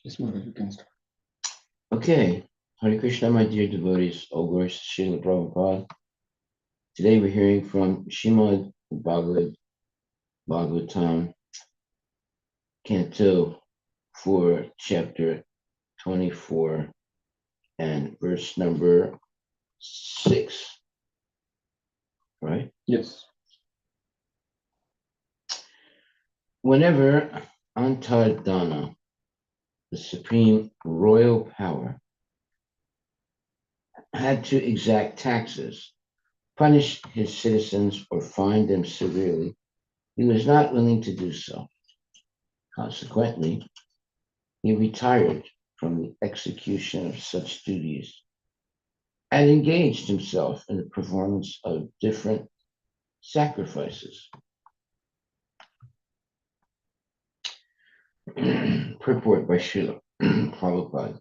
Yes, Maharaj, you can start. Okay, Hare Krishna, my dear devotees, all glories to Srila Prabhupada. Today we're hearing from Bhagavatam, Canto 4, Chapter 24, and verse number 6, right? Yes. Whenever Antardana, the supreme royal power, had to exact taxes, punish his citizens, or fine them severely, he was not willing to do so. Consequently, he retired from the execution of such duties and engaged himself in the performance of different sacrifices. Purport by Srila Prabhupada.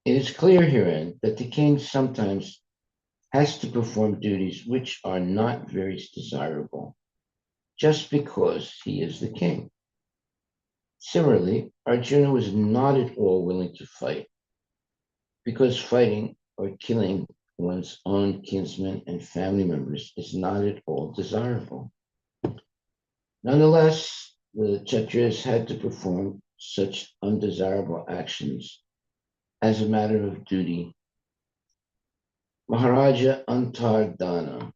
It is clear herein that the king sometimes has to perform duties which are not very desirable, just because he is the king. Similarly, Arjuna was not at all willing to fight, because fighting or killing one's own kinsmen and family members is not at all desirable. Nonetheless, the Kshatriyas had to perform such undesirable actions as a matter of duty. Maharaja Antardana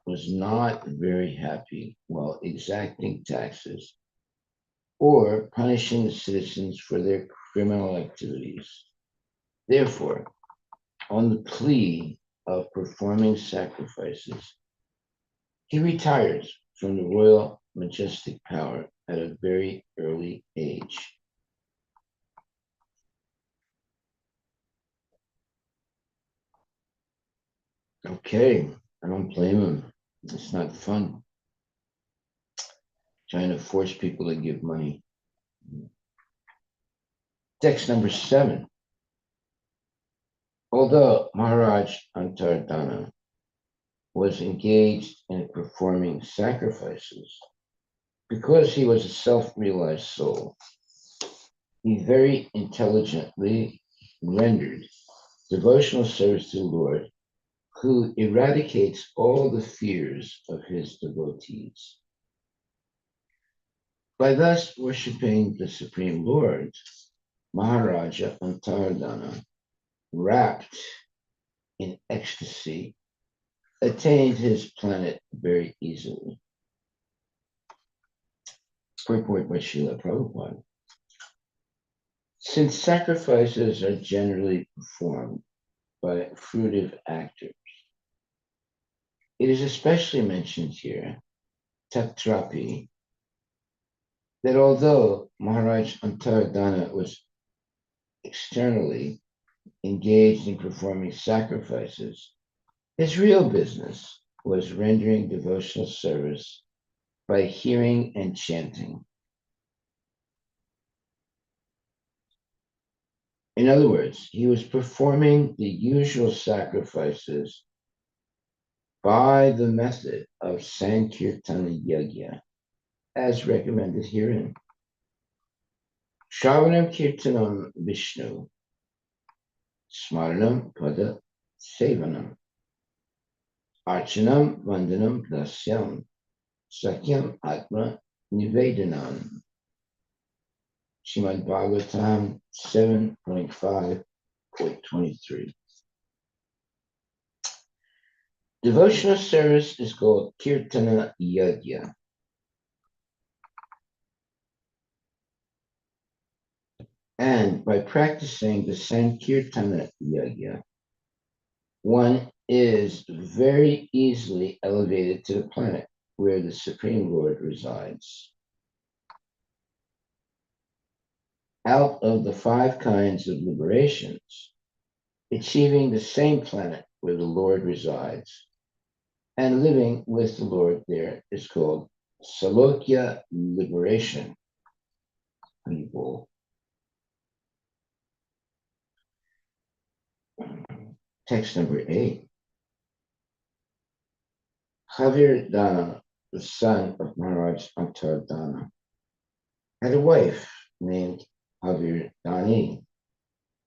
was not very happy while exacting taxes or punishing the citizens for their criminal activities. Therefore, on the plea of performing sacrifices, he retired from the royal majestic power at a very early age. Okay, I don't blame him. It's not fun trying to force people to give money. Text number 7. Although Maharaj Antardana was engaged in performing sacrifices, because he was a self-realized soul, he very intelligently rendered devotional service to the Lord, who eradicates all the fears of his devotees. By thus worshipping the Supreme Lord, Maharaja Antardana, wrapped in ecstasy, attained his planet very easily. Purport by Srila Prabhupada. Since sacrifices are generally performed by fruitive actors, it is especially mentioned here, Tatrapi, that although Maharaj Antardana was externally engaged in performing sacrifices, his real business was rendering devotional service by hearing and chanting. In other words, he was performing the usual sacrifices by the method of Sankirtana Yajna, as recommended herein. Shravanam Kirtanam Vishnu, Smaranam Pada Sevanam, Archanam Vandanam Dasyam, Sakyam Atma Nivedanam. Srimad Bhagavatam 7.5.23. Devotional service is called Kirtana Yajna. And by practicing the Sankirtana Yajna, one is very easily elevated to the planet where the Supreme Lord resides. Out of the 5 kinds of liberations, achieving the same planet where the Lord resides and living with the Lord there is called Salokya liberation. People. Text number 8. Harivilas, the son of Maharaj Antardana, had a wife named Harivilas,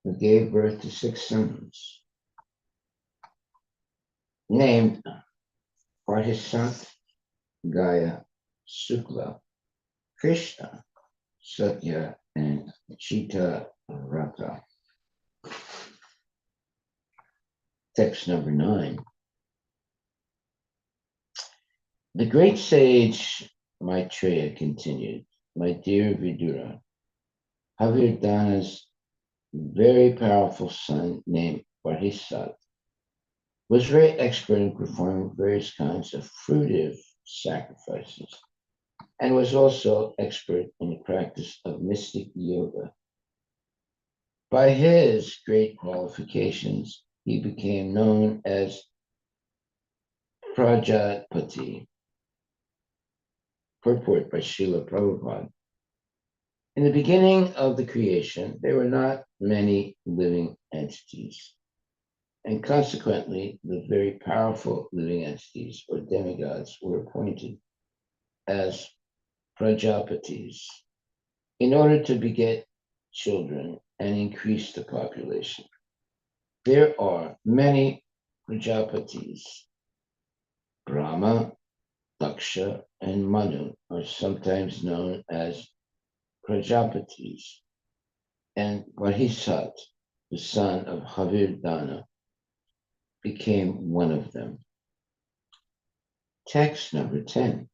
who gave birth to 6 sons, named Parhisat, Gaya, Sukla, Krishna, Satya, and Chita Rata. Text number 9. The great sage Maitreya continued, my dear Vidura, Harivilas' very powerful son named Parhisat was very expert in performing various kinds of fruitive sacrifices and was also expert in the practice of mystic yoga. By his great qualifications, he became known as Prajapati. Purport by Srila Prabhupada. In the beginning of the creation, there were not many living entities, and consequently, the very powerful living entities or demigods were appointed as Prajapatis in order to beget children and increase the population. There are many Prajapatis. Brahma, Daksha, and Manu are sometimes known as Prajapatis, and Parhisat, the son of Harivilas, became one of them. Text number 10.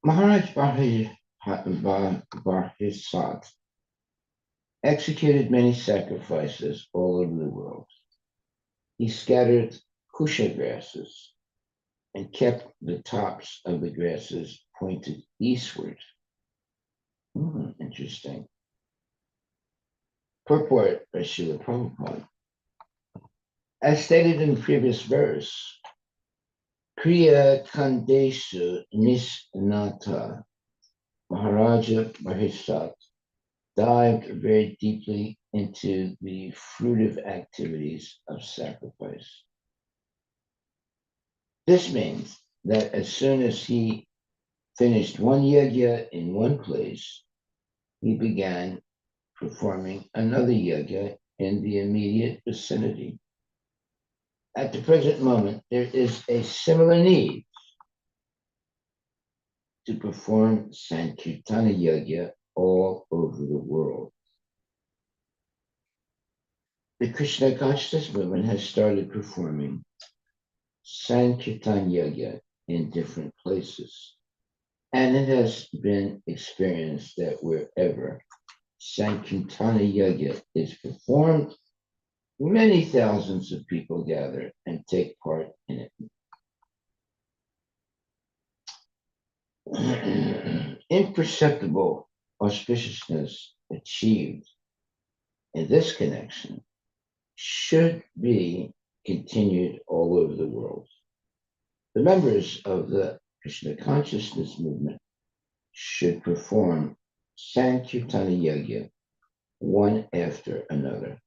Maharaj Parhisat executed many sacrifices all over the world. He scattered kusha grasses and kept the tops of the grasses pointed eastward. Interesting. Purport by Srila Prabhupada. As stated in the previous verse, Kriya Kandesu Nisnata, Maharaja Parhisat dived very deeply into the fruitive activities of sacrifice. This means that as soon as he finished one yajna in one place, he began performing another yajna in the immediate vicinity. At the present moment, there is a similar need to perform Sankirtana Yajna all over the world. The Krishna consciousness movement has started performing Sankirtan Yajna in different places. And it has been experienced that wherever Sankirtana Yajna is performed, many thousands of people gather and take part in it. Imperceptible auspiciousness achieved in this connection should be continued all over the world. The members of the Krishna consciousness movement should perform Sankirtana Yajna one after another,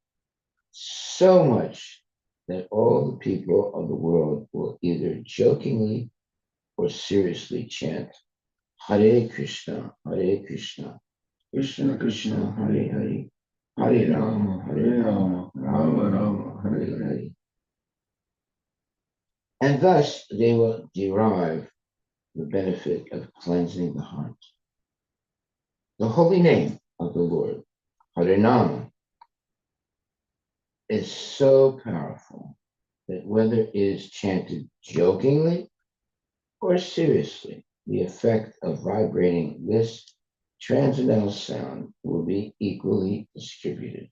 so much that all the people of the world will either jokingly or seriously chant Hare Krishna, Krishna Krishna, Hare Hare, Hare Rama, Rama Rama, Hare Hare. And thus they will derive the benefit of cleansing the heart. The holy name of the Lord, Harinama, is so powerful that whether it is chanted jokingly or seriously, the effect of vibrating this transcendental sound will be equally distributed.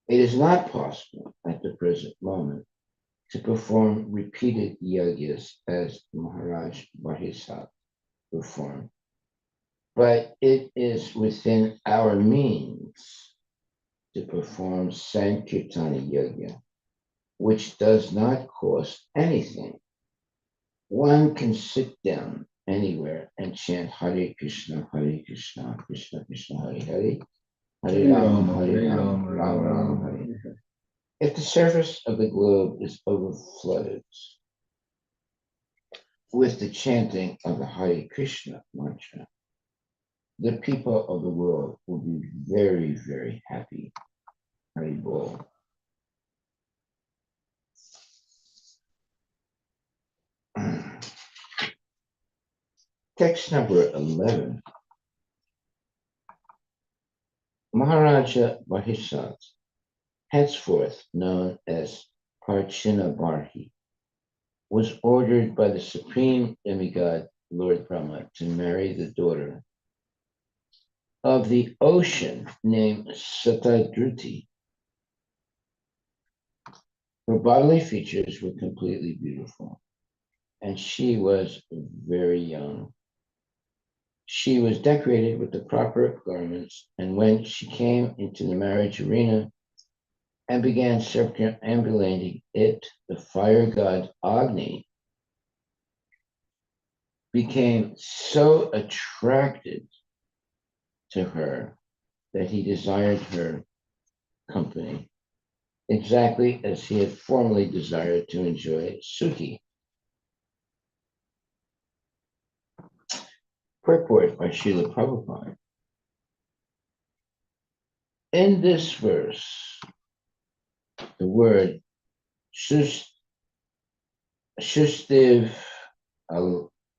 It is not possible at the present moment to perform repeated yajnas as Maharaj Parhisat performed, but it is within our means to perform Sankirtana Yajna, which does not cost anything. One can sit down anywhere and chant Hare Krishna, Krishna Krishna, Hare Hare, Hare Rama, Rama Rama, Hare Hare. If the surface of the globe is overflooded with the chanting of the Hare Krishna mantra, the people of the world will be very, very happy. Haribol. Text number 11. Maharaja Vahishat, henceforth known as Parchinabarhi, was ordered by the supreme demigod Lord Brahma to marry the daughter of the ocean named Satadruti. Her bodily features were completely beautiful, and she was very young. She was decorated with the proper garments, and when she came into the marriage arena and began circumambulating it, the fire god Agni became so attracted to her that he desired her company, exactly as he had formerly desired to enjoy Suki. Purport by Srila Prabhupada. In this verse, the word Shustiv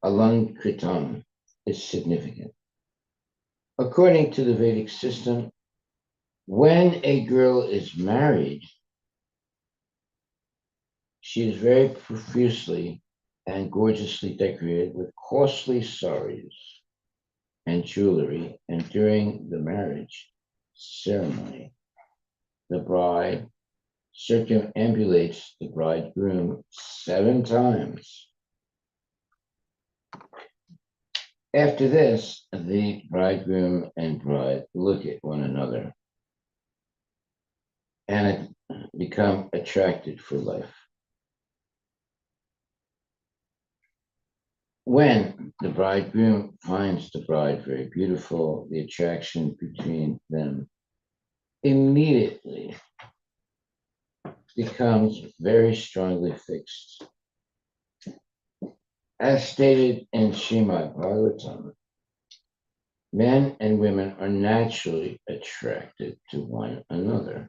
Alankritam is significant. According to the Vedic system, when a girl is married, she is very profusely and gorgeously decorated with costly saris and jewelry, and during the marriage ceremony, the bride circumambulates the bridegroom 7 times. After this, the bridegroom and bride look at one another and become attracted for life. When the bridegroom finds the bride very beautiful, the attraction between them immediately becomes very strongly fixed. As stated in Srimad Bhagavatam, men and women are naturally attracted to one another.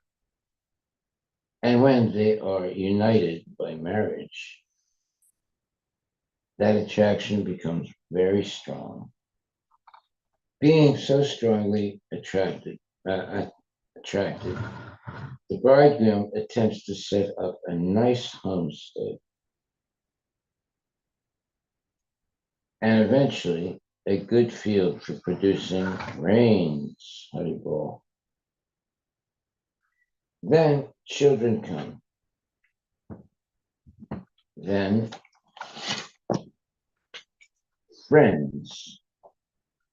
And when they are united by marriage, that attraction becomes very strong. Being so strongly attracted, the bridegroom attempts to set up a nice homestead, and eventually a good field for producing grains. Haribol. Then children come. Then friends,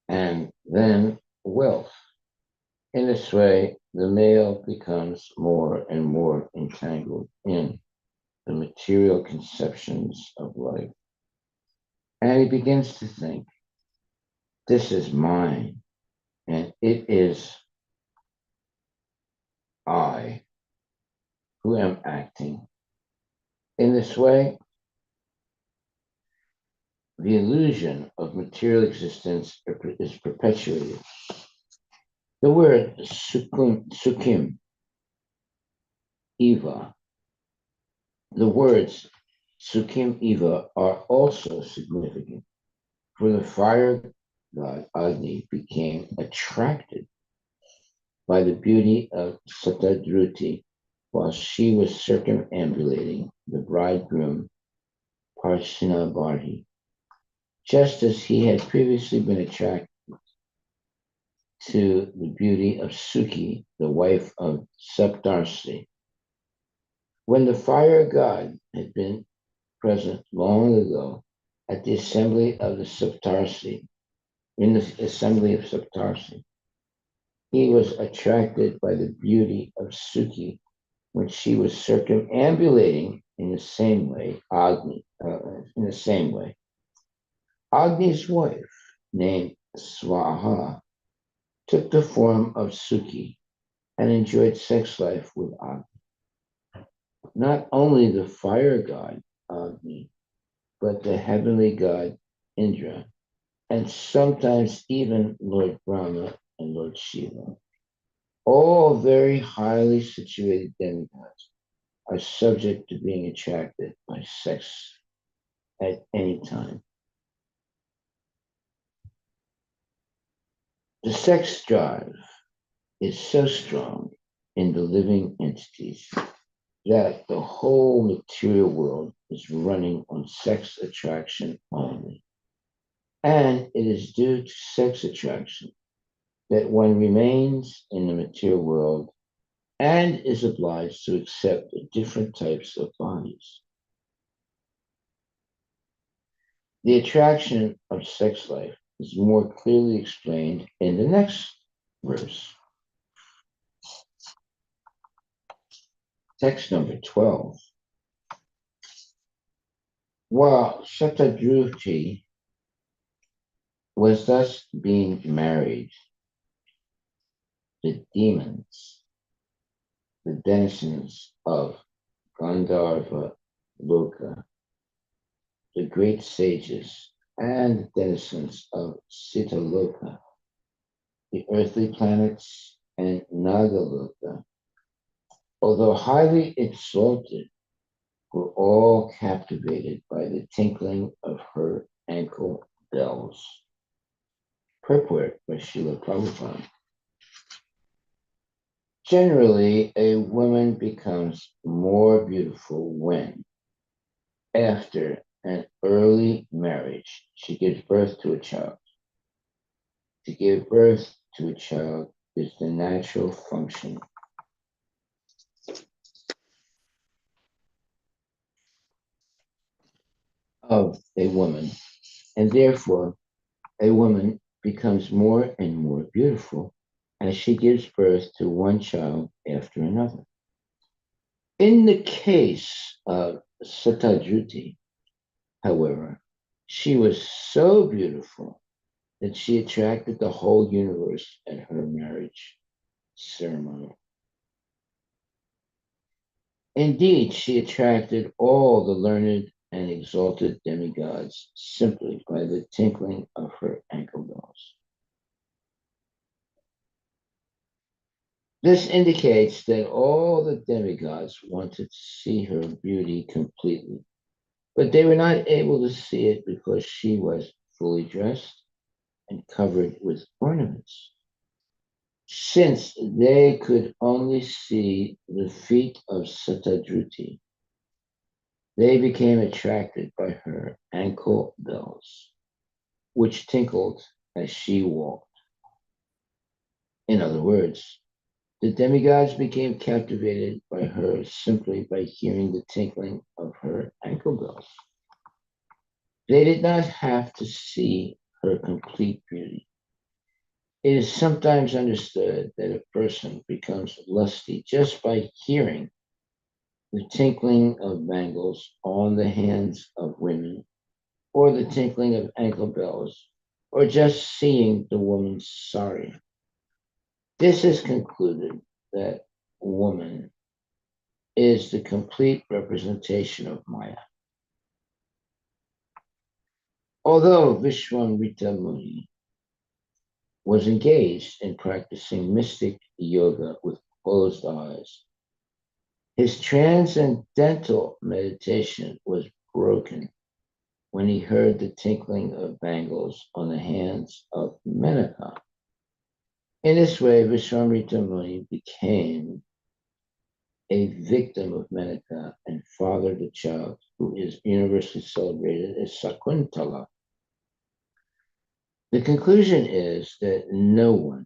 and then wealth. In this way, the male becomes more and more entangled in the material conceptions of life. And he begins to think, this is mine, and it is I who am acting. In this way, the illusion of material existence is perpetuated. The word sukim, Eva, the words sukim Eva are also significant, for the fire god Agni became attracted by the beauty of Satadruti while she was circumambulating the bridegroom Parshinabarhi, just as he had previously been attracted to the beauty of Suki, the wife of Saptarsi. When the fire god had been present long ago at the assembly of the Saptarsi, in the assembly of Saptarsi, he was attracted by the beauty of Suki when she was circumambulating in the same way, Agni's wife, named Swaha, took the form of Suki and enjoyed sex life with Agni. Not only the fire god Agni, but the heavenly god Indra, and sometimes even Lord Brahma and Lord Shiva. All very highly situated demigods are subject to being attracted by sex at any time. The sex drive is so strong in the living entities that the whole material world is running on sex attraction only. And it is due to sex attraction that one remains in the material world and is obliged to accept different types of bodies. The attraction of sex life is more clearly explained in the next verse. Text number 12. While Shatadruti was thus being married, the demons, the denizens of Gandharva Loka, the great sages, and denizens of Sitaloka, the earthly planets, and Nagaloka, although highly exalted, were all captivated by the tinkling of her ankle bells. Purport by Srila Prabhupada. Generally, a woman becomes more beautiful when, after an early marriage, she gives birth to a child. To give birth to a child is the natural function of a woman, and therefore a woman becomes more and more beautiful as she gives birth to one child after another. In the case of Satadruti, however, she was so beautiful that she attracted the whole universe at her marriage ceremony. Indeed, she attracted all the learned and exalted demigods simply by the tinkling of her ankle bells. This indicates that all the demigods wanted to see her beauty completely, but they were not able to see it because she was fully dressed and covered with ornaments. Since they could only see the feet of Satadruti, they became attracted by her ankle bells, which tinkled as she walked. In other words, the demigods became captivated by her simply by hearing the tinkling of her ankle bells. They did not have to see her complete beauty. It is sometimes understood that a person becomes lusty just by hearing the tinkling of bangles on the hands of women, or the tinkling of ankle bells, or just seeing the woman's sari. This is concluded that woman is the complete representation of Maya. Although Vishwamrita Muni was engaged in practicing mystic yoga with closed eyes, his transcendental meditation was broken when he heard the tinkling of bangles on the hands of Menaka. In this way, Vishwamrita Muni became a victim of Menaka and fathered a child who is universally celebrated as Sakuntala. The conclusion is that no one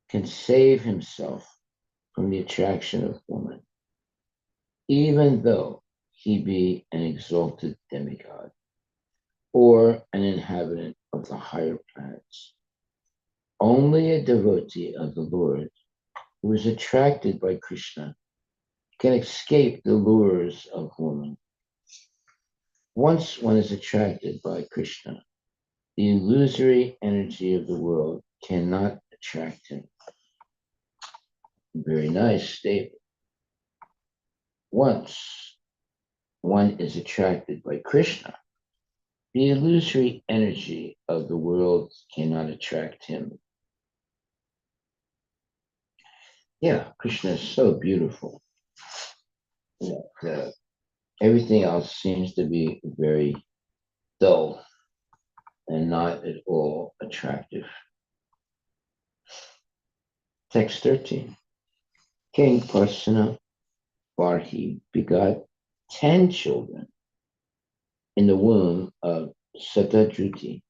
can save himself from the attraction of woman, even though he be an exalted demigod or an inhabitant of the higher planets. Only a devotee of the Lord who is attracted by Krishna can escape the lures of woman. Once one is attracted by Krishna, the illusory energy of the world cannot attract him. Very nice statement. Once one is attracted by Krishna, The illusory energy of the world cannot attract him. Yeah, Krishna is so beautiful. Everything else seems to be very dull and not at all attractive. Text 13. King Parsana Barhi begot 10 children in the womb of Satadruti.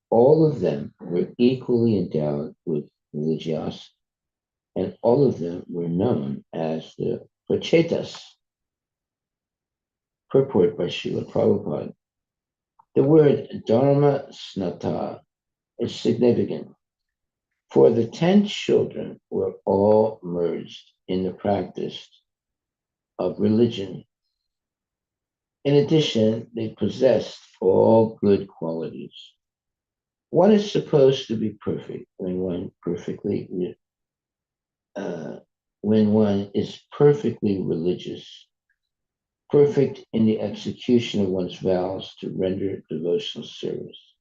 All of them were equally endowed with religiosity, and all of them were known as the Prachetas. Purport by Srila Prabhupada. The word Dharma Snata is significant, for the 10 children were all merged in the practice of religion. In addition, they possessed all good qualities. One is supposed to be perfect when one is perfectly religious, perfect in the execution of one's vows to render devotional service,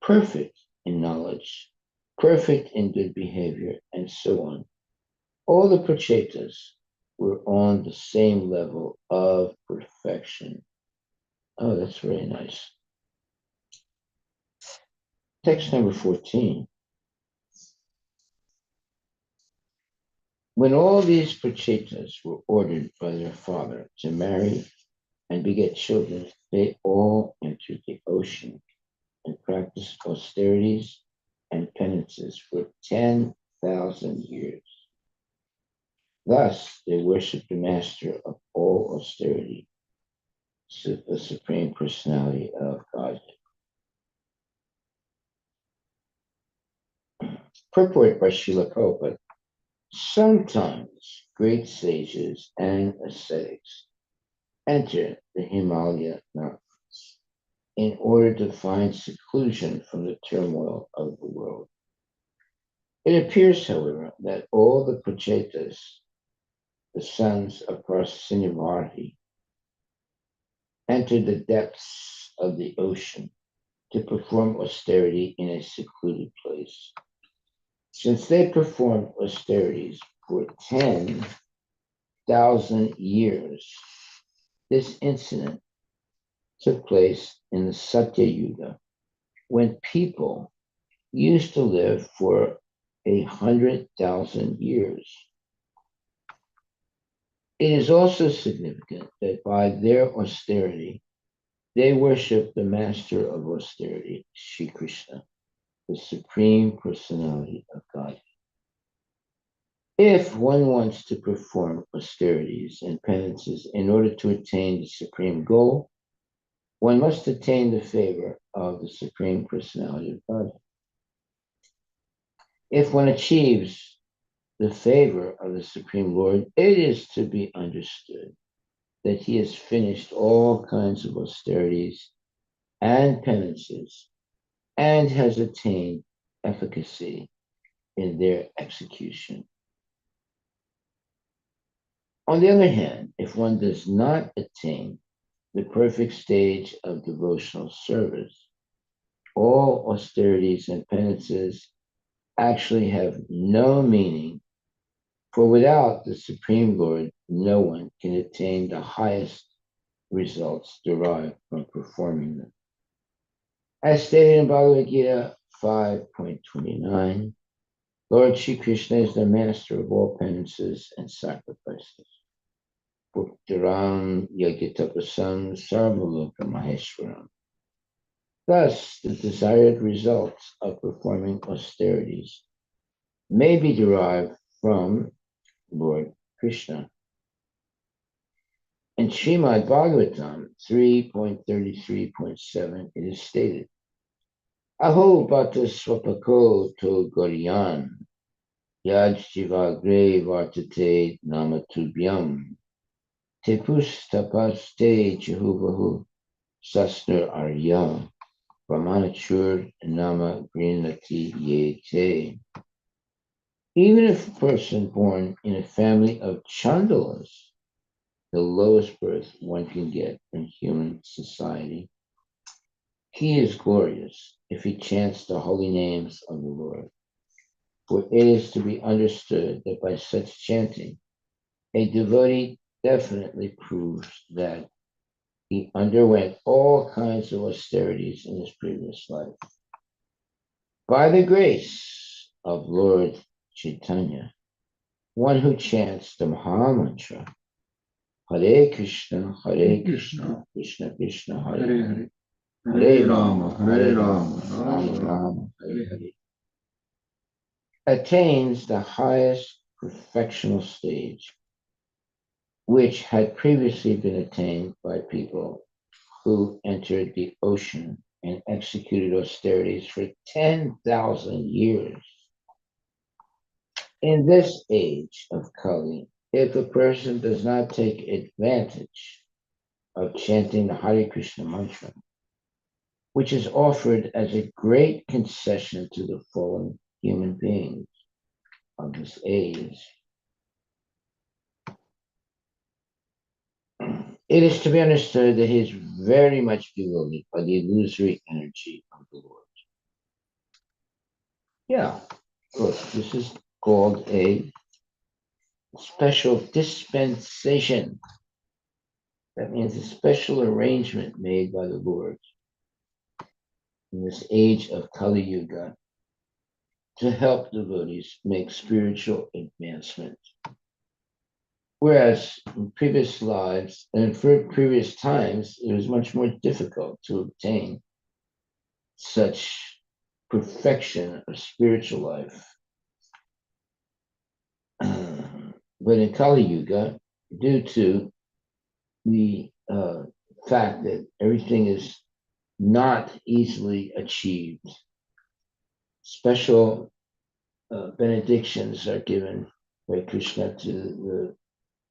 perfect in knowledge, perfect in good behavior, and so on. All the prachetas were on the same level of perfection. Oh, that's very nice. Text number 14. When all these prachetas were ordered by their father to marry and beget children, they all entered the ocean and practiced austerities and penances for 10,000 years. Thus, they worshiped the master of all austerity, the Supreme Personality of God. Purport by Srila Prabhupada. Sometimes great sages and ascetics enter the Himalaya mountains in order to find seclusion from the turmoil of the world. It appears, however, that all the Prachetas, the sons of Parasinivarhi, entered the depths of the ocean to perform austerity in a secluded place. Since they performed austerities for 10,000 years, this incident took place in the Satya Yuga, when people used to live for 100,000 years. It is also significant that by their austerity, they worship the master of austerity, Sri Krishna, the Supreme Personality of God. If one wants to perform austerities and penances in order to attain the supreme goal, one must attain the favor of the Supreme Personality of God. If one achieves the favor of the Supreme Lord, it is to be understood that he has finished all kinds of austerities and penances and has attained efficacy in their execution. On the other hand, if one does not attain the perfect stage of devotional service, all austerities and penances actually have no meaning, for without the Supreme Lord, no one can attain the highest results derived from performing them. As stated in Bhagavad Gita 5.29, Lord Shri Krishna is the master of all penances and sacrifices. Bhaktaram Yagitapasam Sarvaloka Maheshwaram. Thus, the desired results of performing austerities may be derived from Lord Krishna. In Srimad Bhagavatam 3.33.7, it is stated, Aho bhata swapako to goryan, yad shivagre vartate namatubhyam, tepus tapaste jehuvahu sasnur arya, brahmanachur nama grinati yete. Even if a person born in a family of chandalas, the lowest birth one can get in human society, He is glorious if he chants the holy names of the Lord. For it is to be understood that by such chanting, a devotee definitely proves that he underwent all kinds of austerities in his previous life. By the grace of Lord Chaitanya, one who chants the Mahamantra, Hare Krishna, Krishna Krishna, Hare Hare, Hare Rama, Rama Rama, Hare Hare, attains the highest perfectional stage, which had previously been attained by people who entered the ocean and executed austerities for 10,000 years. In this age of Kali, if a person does not take advantage of chanting the Hare Krishna mantra, which is offered as a great concession to the fallen human beings of this age, it is to be understood that he is very much bewildered by the illusory energy of the Lord. Yeah, look, this is called a special dispensation. That means a special arrangement made by the Lord in this age of Kali Yuga to help devotees make spiritual advancement. Whereas in previous lives and for previous times, it was much more difficult to obtain such perfection of spiritual life. But in Kali Yuga, due to the fact that everything is not easily achieved, special benedictions are given by Krishna to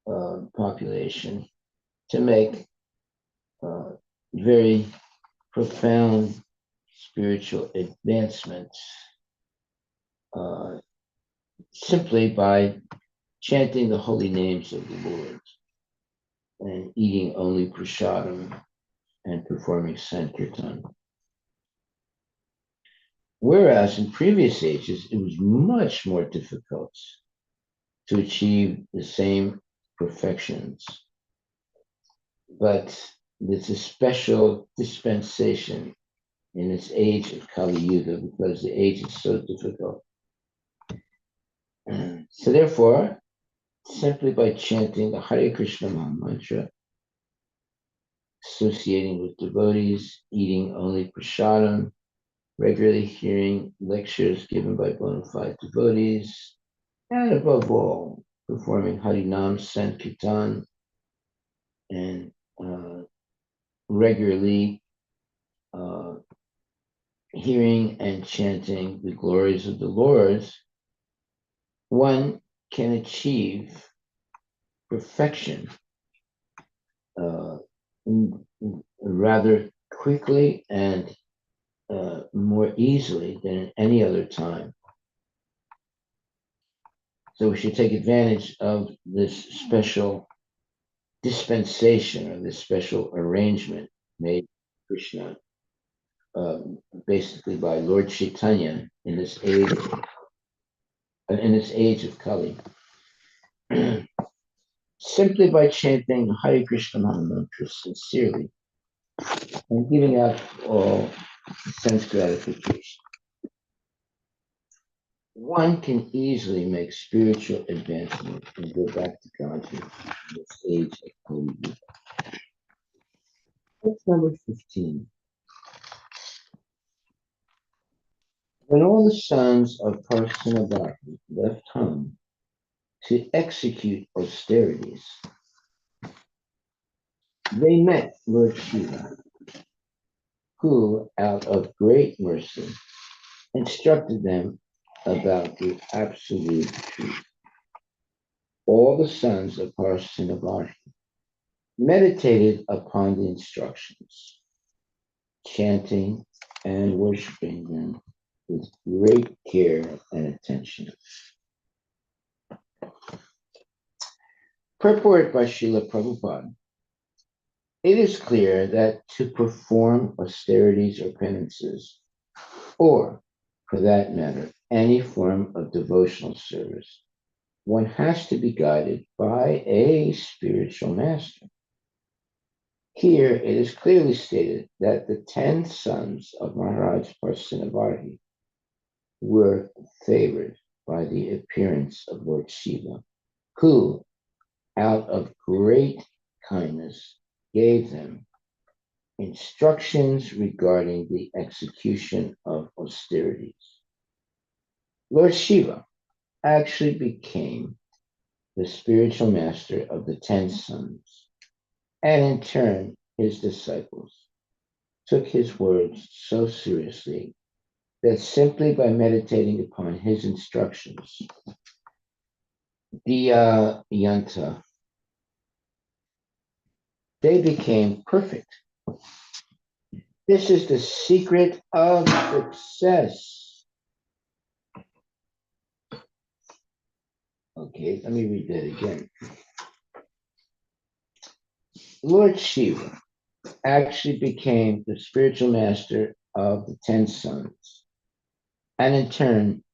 the population to make very profound spiritual advancements simply by chanting the holy names of the Lord and eating only prasadam and performing sankirtan. Whereas in previous ages, it was much more difficult to achieve the same perfections. But there's a special dispensation in this age of Kali Yuga because the age is so difficult. So therefore, simply by chanting the Hare Krishna mantra, associating with devotees, eating only prasadam, regularly hearing lectures given by bona fide devotees, and above all, performing Harinam Sankirtan and regularly hearing and chanting the glories of the Lord, one can achieve perfection rather quickly and more easily than at any other time. So we should take advantage of this special dispensation or this special arrangement made by Krishna, basically by Lord Chaitanya in this age of Kali. Simply by chanting Hare Krishna mantra sincerely and giving up all sense gratification, one can easily make spiritual advancement and go back to Godhead in this age of Kali Yuga. What's number 15? When all the sons of Parsanabhati left home to execute austerities, they met Lord Shiva, who, out of great mercy, instructed them about the absolute truth. All the sons of Parsanabhati meditated upon the instructions, chanting and worshiping them with great care and attention. Purport by Srila Prabhupada. It is clear that to perform austerities or penances, or for that matter, any form of devotional service, one has to be guided by a spiritual master. Here it is clearly stated that the 10 sons of Maharaj Parsinavardhi were favored by the appearance of Lord Shiva, who, out of great kindness, gave them instructions regarding the execution of austerities. Lord Shiva actually became the spiritual master of the 10 sons, and in turn, his disciples took his words so seriously that simply by meditating upon his instructions, the yanta, they became perfect. This is the secret of success. Okay, let me read that again. Lord Shiva actually became the spiritual master of the 10 sons, and in turn,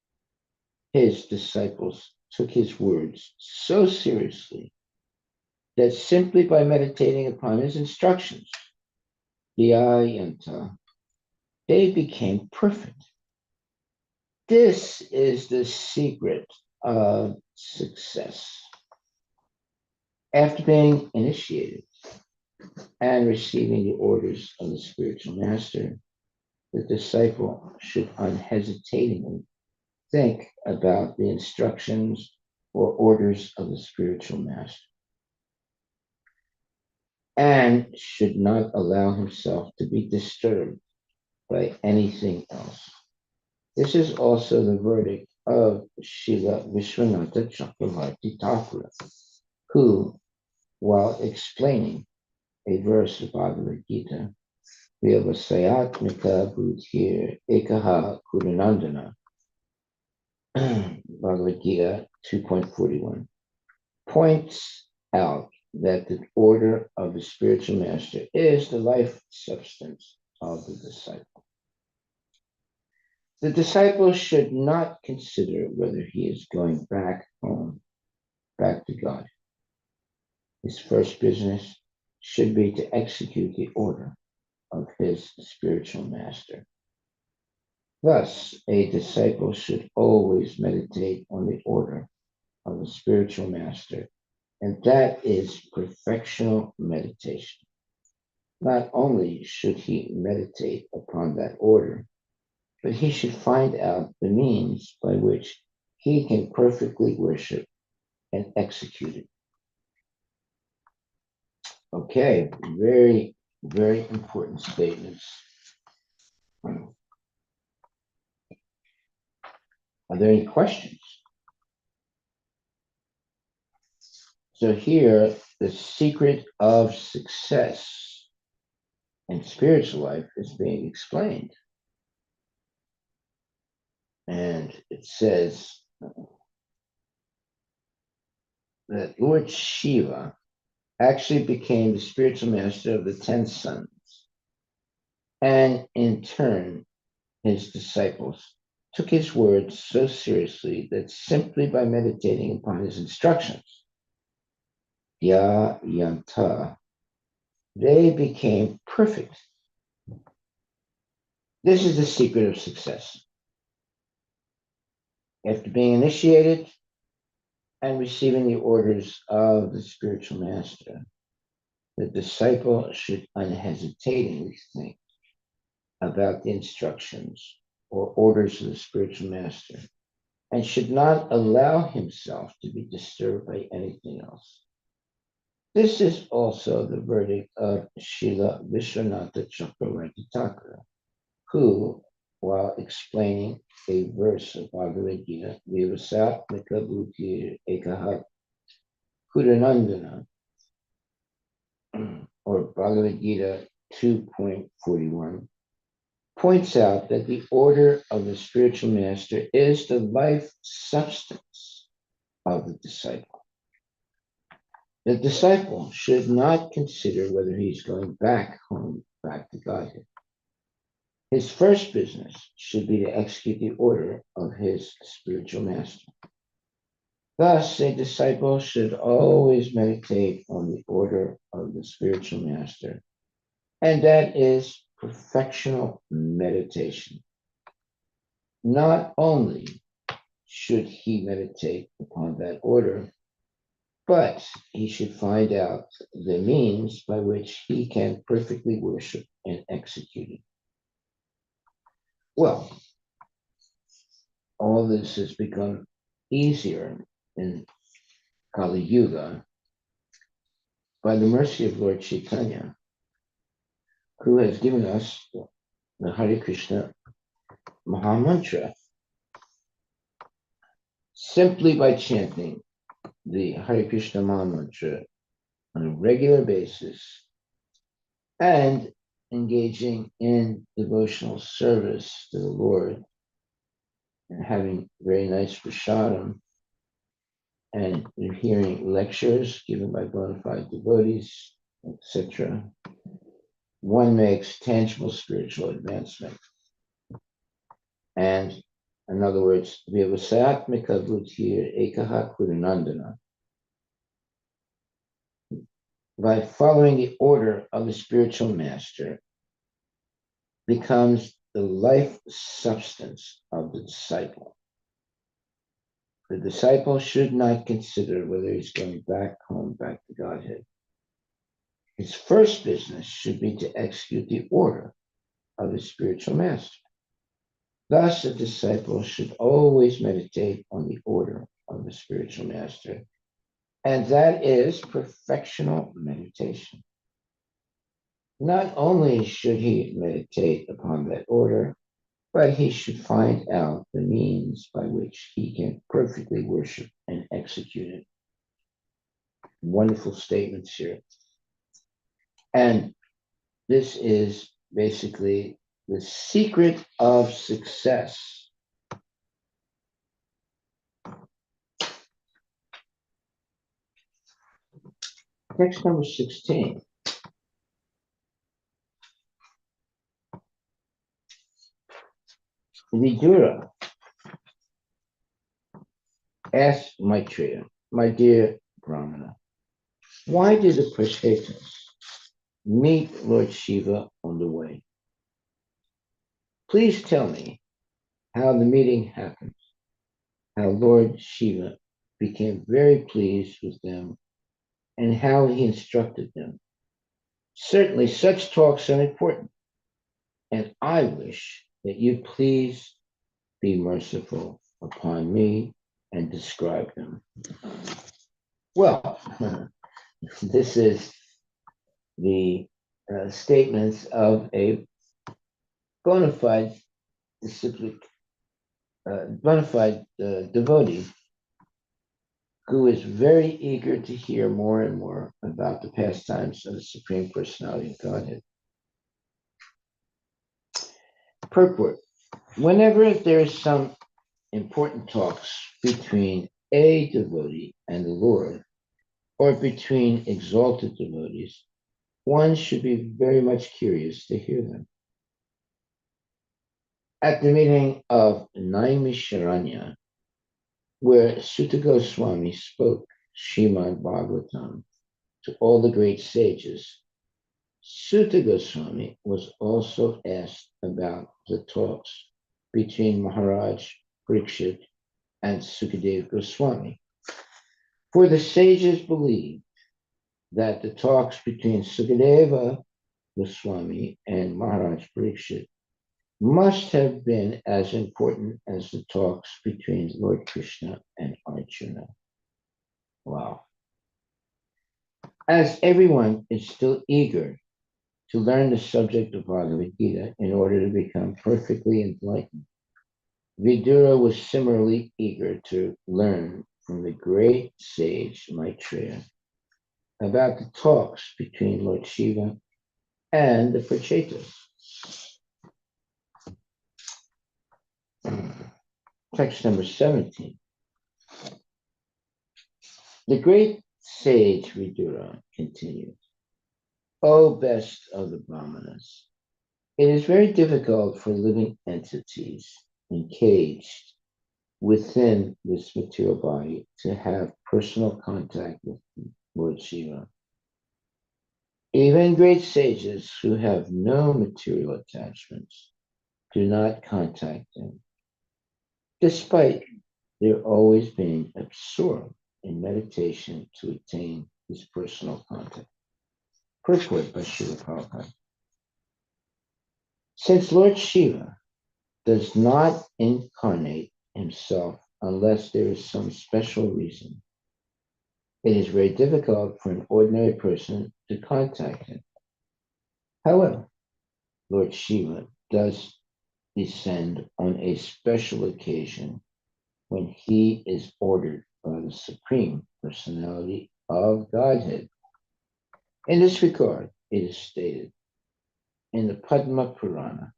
his disciples took his words so seriously that simply by meditating upon his instructions, the ayanta, they became perfect. This is the secret of success. After being initiated and receiving the orders of the spiritual master, the disciple should unhesitatingly think about the instructions or orders of the spiritual master and should not allow himself to be disturbed by anything else. This is also the verdict of Srila Vishwanatha Chakravarti Thakur, who, while explaining a verse of Bhagavad Gita, Vyavasayatmika Bhutir Ekaha Kudanandana, Bhagavad Gita 2.41, points out that the order of the spiritual master is the life substance of the disciple. The disciple should not consider whether he is going back home, back to God. His first business should be to execute the order of his spiritual master. Thus, a disciple should always meditate on the order of the spiritual master, and that is perfectional meditation. Not only should he meditate upon that order, but he should find out the means by which he can perfectly worship and execute it. Okay, very, very important statements. Are there any questions? So here, the secret of success in spiritual life is being explained. And it says that Lord Shiva actually became the spiritual master of the 10 sons. And in turn, his disciples took his words so seriously that simply by meditating upon his instructions, ya yanta, they became perfect. This is the secret of success. After being initiated and receiving the orders of the spiritual master, the disciple should unhesitatingly think about the instructions or orders of the spiritual master and should not allow himself to be disturbed by anything else. This is also the verdict of Srila Vishwanatha Chakravarti Thakur, who, while explaining a verse of Bhagavad Gita, Vyavasatmika Bhutir Ekaha Kudanandana, or Bhagavad Gita 2.41, points out that the order of the spiritual master is the life substance of the disciple. The disciple should not consider whether he's going back home, back to Godhead. His first business should be to execute the order of his spiritual master. Thus, a disciple should always meditate on the order of the spiritual master, and that is perfectional meditation. Not only should he meditate upon that order, but he should find out the means by which he can perfectly worship and execute it. Well, all this has become easier in Kali Yuga by the mercy of Lord Chaitanya, who has given us the Hare Krishna Mahamantra simply by chanting the Hare Krishna Mahamantra on a regular basis and engaging in devotional service to the Lord and having very nice prasadam and hearing lectures given by bona fide devotees, etc. One makes tangible spiritual advancement. And in other words, Vyavasatmika Buddhir Ekaha Kurunandana. By following the order of the spiritual master becomes the life substance of the disciple. The disciple should not consider whether he's going back home, back to Godhead. His first business should be to execute the order of his spiritual master. Thus, a disciple should always meditate on the order of the spiritual master, and that is perfectional meditation. Not only should he meditate upon that order, but he should find out the means by which he can perfectly worship and execute it. Wonderful statements here. And this is basically the secret of success. Text number 16. Vidura asked Maitreya, my dear Brahmana, why did the Prachetas meet Lord Shiva on the way? Please tell me how the meeting happened, how Lord Shiva became very pleased with them, and how he instructed them. Certainly, such talks are important, and I wish that you please be merciful upon me and describe them. Well, this is the statements of a bona fide devotee who is very eager to hear more and more about the pastimes of the Supreme Personality of Godhead. Purport. Whenever there is some important talks between a devotee and the Lord, or between exalted devotees, one should be very much curious to hear them. At the meeting of Naimisharanya, where Sutta Goswami spoke Srimad Bhagavatam to all the great sages, Sutta Goswami was also asked about the talks between Maharaj Parikshit and Sukadeva Goswami. For the sages believed that the talks between Sukadeva Goswami and Maharaj Parikshit must have been as important as the talks between Lord Krishna and Arjuna. Wow. As everyone is still eager to learn the subject of Bhagavad Gita in order to become perfectly enlightened, Vidura was similarly eager to learn from the great sage Maitreya about the talks between Lord Shiva and the Prachetas. Text number 17. The great sage Vidura continued, O best of the Brahmanas, it is very difficult for living entities encaged within this material body to have personal contact with Lord Shiva. Even great sages who have no material attachments do not contact him, despite their always being absorbed in meditation to attain his personal contact. Purport by Srila Prabhupada. Since Lord Shiva does not incarnate himself unless there is some special reason, it is very difficult for an ordinary person to contact him. However, Lord Shiva does descend on a special occasion when he is ordered by the Supreme Personality of Godhead. In this regard, it is stated in the Padma Purana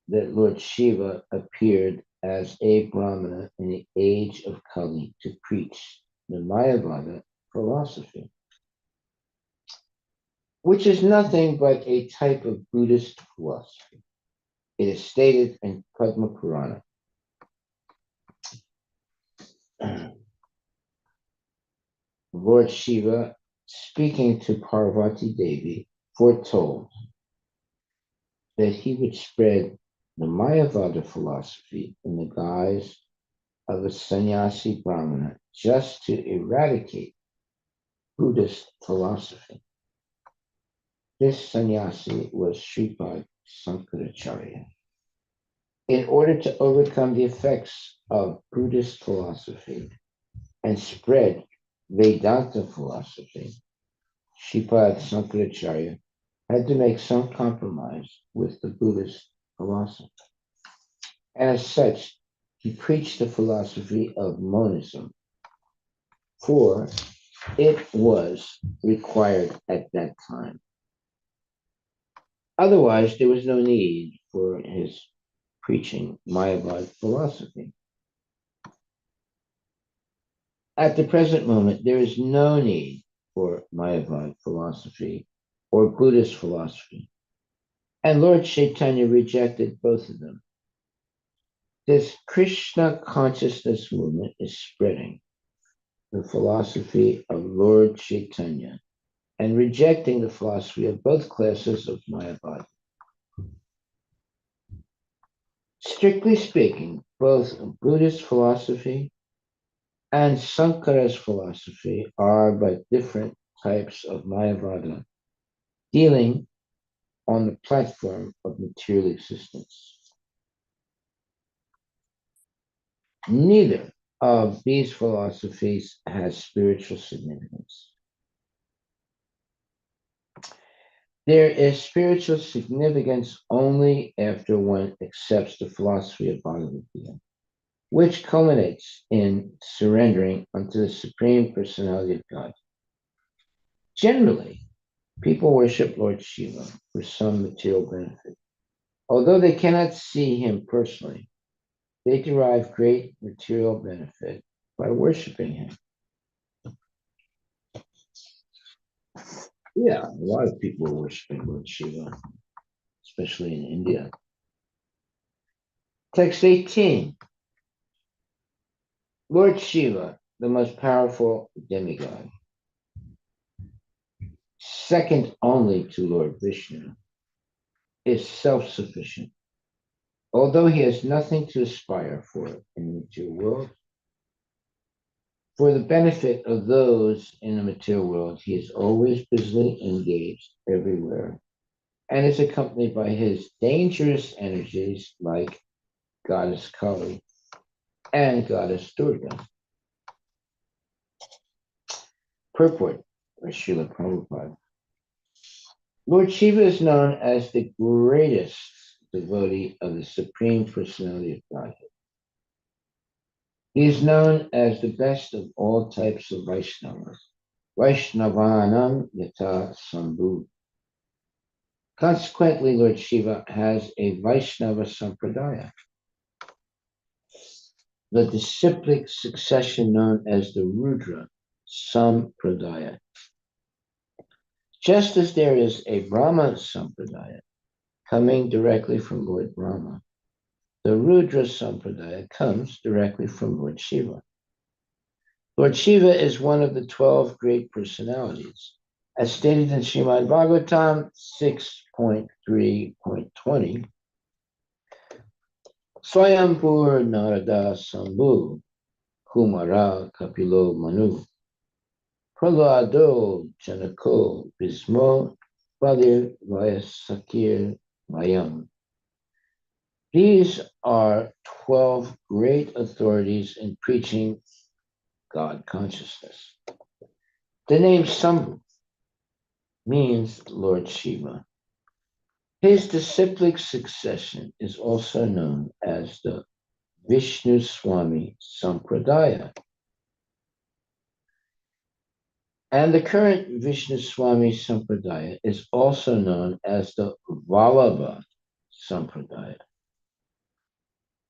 that Lord Shiva appeared as a Brahmana in the age of Kali to preach the Mayavada philosophy, which is nothing but a type of Buddhist philosophy. It is stated in Padma Purana. Lord Shiva, speaking to Parvati Devi, foretold that he would spread the Mayavada philosophy in the guise of a sannyasi Brahmana just to eradicate Buddhist philosophy. This sannyasi was Sripad Sankaracharya. In order to overcome the effects of Buddhist philosophy and spread Vedanta philosophy, Sripad Sankaracharya had to make some compromise with the Buddhist philosophy. And as such, he preached the philosophy of monism, for it was required at that time. Otherwise, there was no need for his preaching Mayavad philosophy. At the present moment, there is no need for Mayavad philosophy or Buddhist philosophy, and Lord Chaitanya rejected both of them. This Krishna consciousness movement is spreading the philosophy of Lord Chaitanya and rejecting the philosophy of both classes of Mayavad. Strictly speaking, both Buddhist philosophy and Sankara's philosophy are but different types of Mayavada, dealing on the platform of material existence. Neither of these philosophies has spiritual significance. There is spiritual significance only after one accepts the philosophy of Bhagavad Gita, which culminates in surrendering unto the Supreme Personality of God. Generally, people worship Lord Shiva for some material benefit. Although they cannot see him personally, they derive great material benefit by worshiping him. Yeah, a lot of people are worshiping Lord Shiva, especially in India. Text 18. Lord Shiva, the most powerful demigod, second only to Lord Vishnu, is self-sufficient. Although he has nothing to aspire for in the material world, for the benefit of those in the material world, he is always busily engaged everywhere and is accompanied by his dangerous energies like Goddess Kali and Goddess Durga. Purport by Srila Prabhupada. Lord Shiva is known as the greatest devotee of the Supreme Personality of Godhead. He is known as the best of all types of Vaishnavas, Vaishnavanam Yata Sambhu. Consequently, Lord Shiva has a Vaishnava Sampradaya, the disciplic succession known as the Rudra Sampradaya. Just as there is a Brahma Sampradaya coming directly from Lord Brahma, the Rudra Sampradaya comes directly from Lord Shiva. Lord Shiva is one of the 12 great personalities. As stated in Srimad Bhagavatam 6.3.20, Swayambhur Narada Sambhu Kumara Kapilo Manu Prahlado Janako Bhismo Balir Vyasakir Mayam. These are 12 great authorities in preaching God consciousness. The name Sambhu means Lord Shiva. His disciplic succession is also known as the Vishnu Swami Sampradaya. And the current Vishnu Swami Sampradaya is also known as the Vallabha Sampradaya.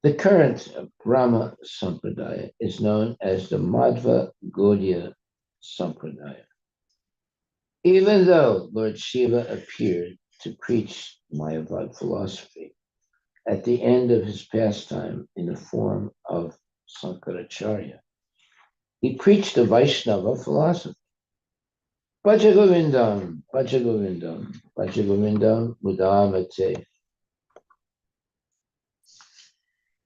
The current Brahma Sampradaya is known as the Madhva Gaudiya Sampradaya. Even though Lord Shiva appeared to preach Mayavad philosophy at the end of his pastime in the form of Sankaracharya, he preached the Vaishnava philosophy. Bhaja Govindam, Bhaja Govindam, Bhaja Govindam Mudamate.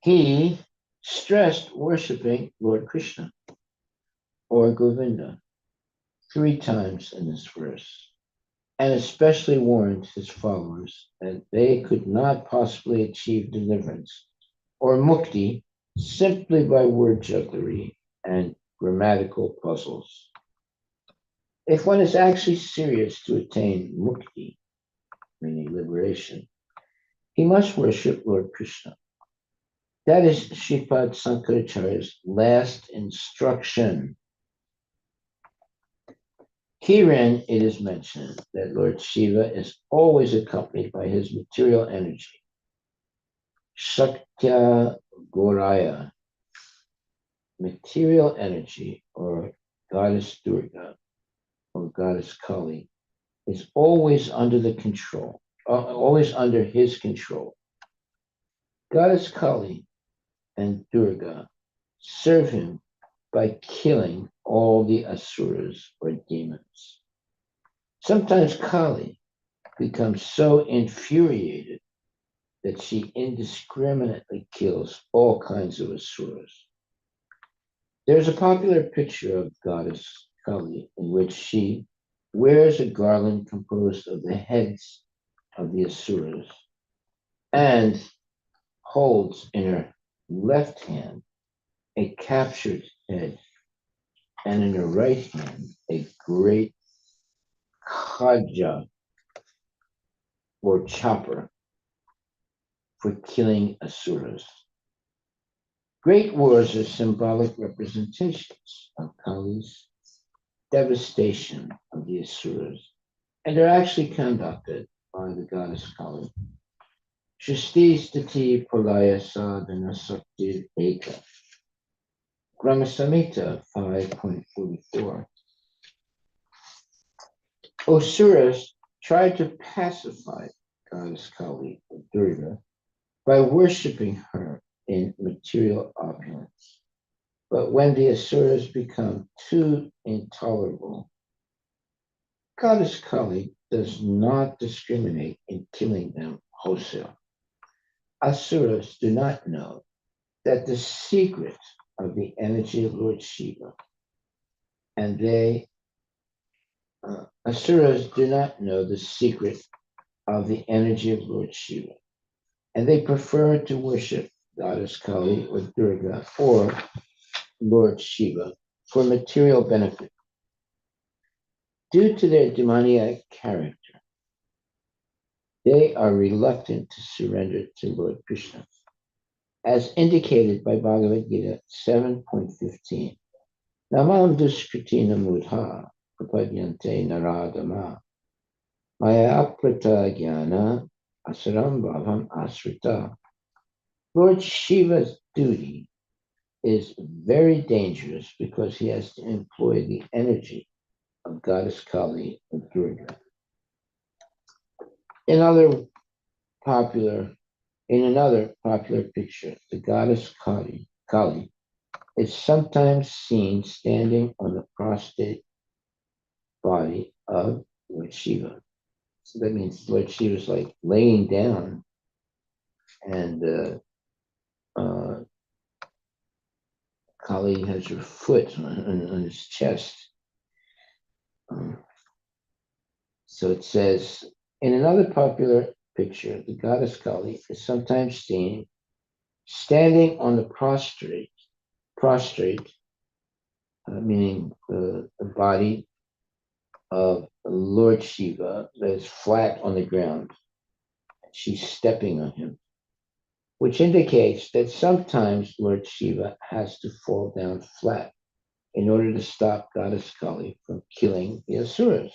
He stressed worshipping Lord Krishna or Govinda 3 times in this verse, and especially warned his followers that they could not possibly achieve deliverance or mukti simply by word jugglery and grammatical puzzles. If one is actually serious to attain mukti, meaning liberation, he must worship Lord Krishna. That is Shripad Sankaracharya's last instruction. Herein it is mentioned that Lord Shiva is always accompanied by his material energy, Shaktya Goraya, material energy, or Goddess Durga, or Goddess Kali, is always under the control, always under his control. Goddess Kali and Durga serve him by killing all the asuras or demons. Sometimes Kali becomes so infuriated that she indiscriminately kills all kinds of asuras. There's a popular picture of Goddess Kali in which she wears a garland composed of the heads of the asuras and holds in her left hand a captured head, and in her right hand a great khaja or chopper for killing asuras. Great wars are symbolic representations of Kali's devastation of the asuras, and are actually conducted by the goddess Kali. Shristi Stati Pralaya Sadhana Sakti Eka. Brahma Samhita 5.44. Asuras tried to pacify goddess Kali or Durga by worshipping her in material opulence. But when the asuras become too intolerable, goddess Kali does not discriminate in killing them wholesale. Asuras do not know that the secret of the energy of Lord Shiva, and Asuras do not know the secret of the energy of Lord Shiva, and they prefer to worship Goddess Kali or Durga or Lord Shiva for material benefit. Due to their demoniac character, they are reluctant to surrender to Lord Krishna, as indicated by Bhagavad Gita 7.15. Namam duskritina mudha prapadyante naradama maya aprita jnana asaram bhavam asrita. Lord Shiva's duty is very dangerous because he has to employ the energy of goddess Kali and Durga. In other popular In another popular picture, the goddess Kali is sometimes seen standing on the prostrate body of Lord Shiva. So that means Lord Shiva is like laying down, and uh, Kali has her foot on his chest. Um, so it says, in another popular picture, the goddess Kali is sometimes seen standing on the prostrate, meaning the body of Lord Shiva that is flat on the ground. She's stepping on him, which indicates that sometimes Lord Shiva has to fall down flat in order to stop Goddess Kali from killing the Asuras.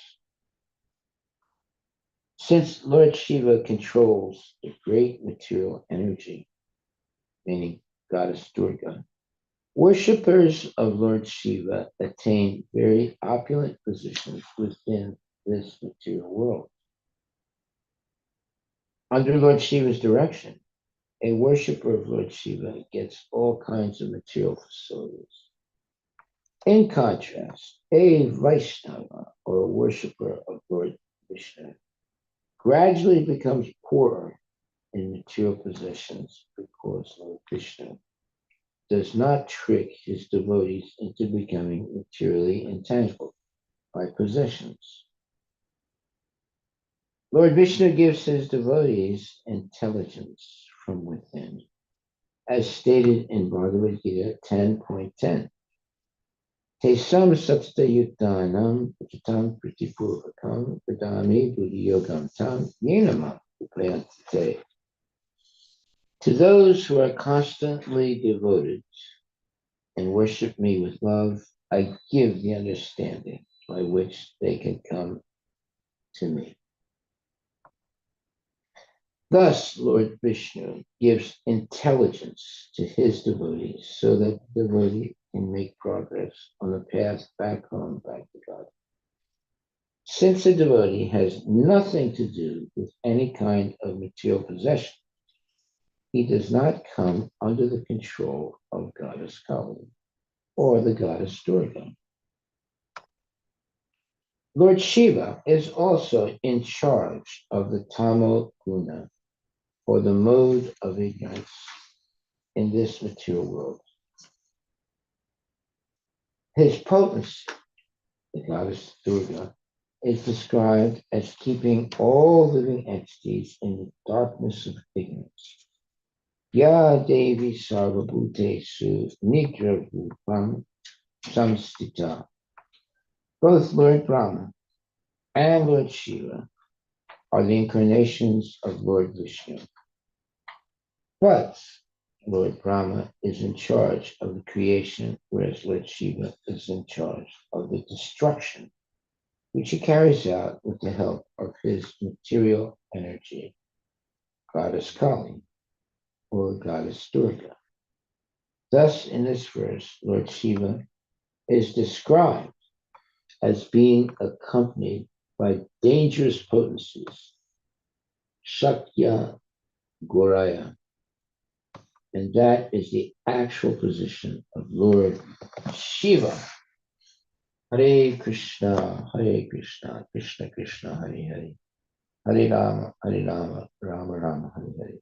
Since Lord Shiva controls the great material energy, meaning Goddess Durga, worshippers of Lord Shiva attain very opulent positions within this material world. Under Lord Shiva's direction, a worshiper of Lord Shiva gets all kinds of material facilities. In contrast, a Vaishnava, or a worshiper of Lord Vishnu, gradually becomes poorer in material possessions because Lord Vishnu does not trick his devotees into becoming materially entangled by possessions. Lord Vishnu gives his devotees intelligence from within, as stated in Bhagavad Gita 10.10. Tesam satsta yuktanam uchitam pritipurvakam padami buddhiyogam tam yenamam upayante. To those who are constantly devoted and worship me with love, I give the understanding by which they can come to me. Thus, Lord Vishnu gives intelligence to his devotees so that the devotee can make progress on the path back home, back to God. Since the devotee has nothing to do with any kind of material possession, he does not come under the control of Goddess Kali or the Goddess Durga. Lord Shiva is also in charge of the Tamo Guna, or the mode of ignorance in this material world. His potency, the goddess Durga, is described as keeping all living entities in the darkness of ignorance. Ya Devi Sarvabhutesu Nigra Rupam Samstita. Both Lord Brahma and Lord Shiva are the incarnations of Lord Vishnu. But Lord Brahma is in charge of the creation, whereas Lord Shiva is in charge of the destruction, which he carries out with the help of his material energy, Goddess Kali, or Goddess Durga. Thus, in this verse, Lord Shiva is described as being accompanied by dangerous potencies, Shakya Goraya, and that is the actual position of Lord Shiva. Hare Krishna, Krishna Krishna, Hare Hare, Hare Rama, Rama Rama, Hare Hare.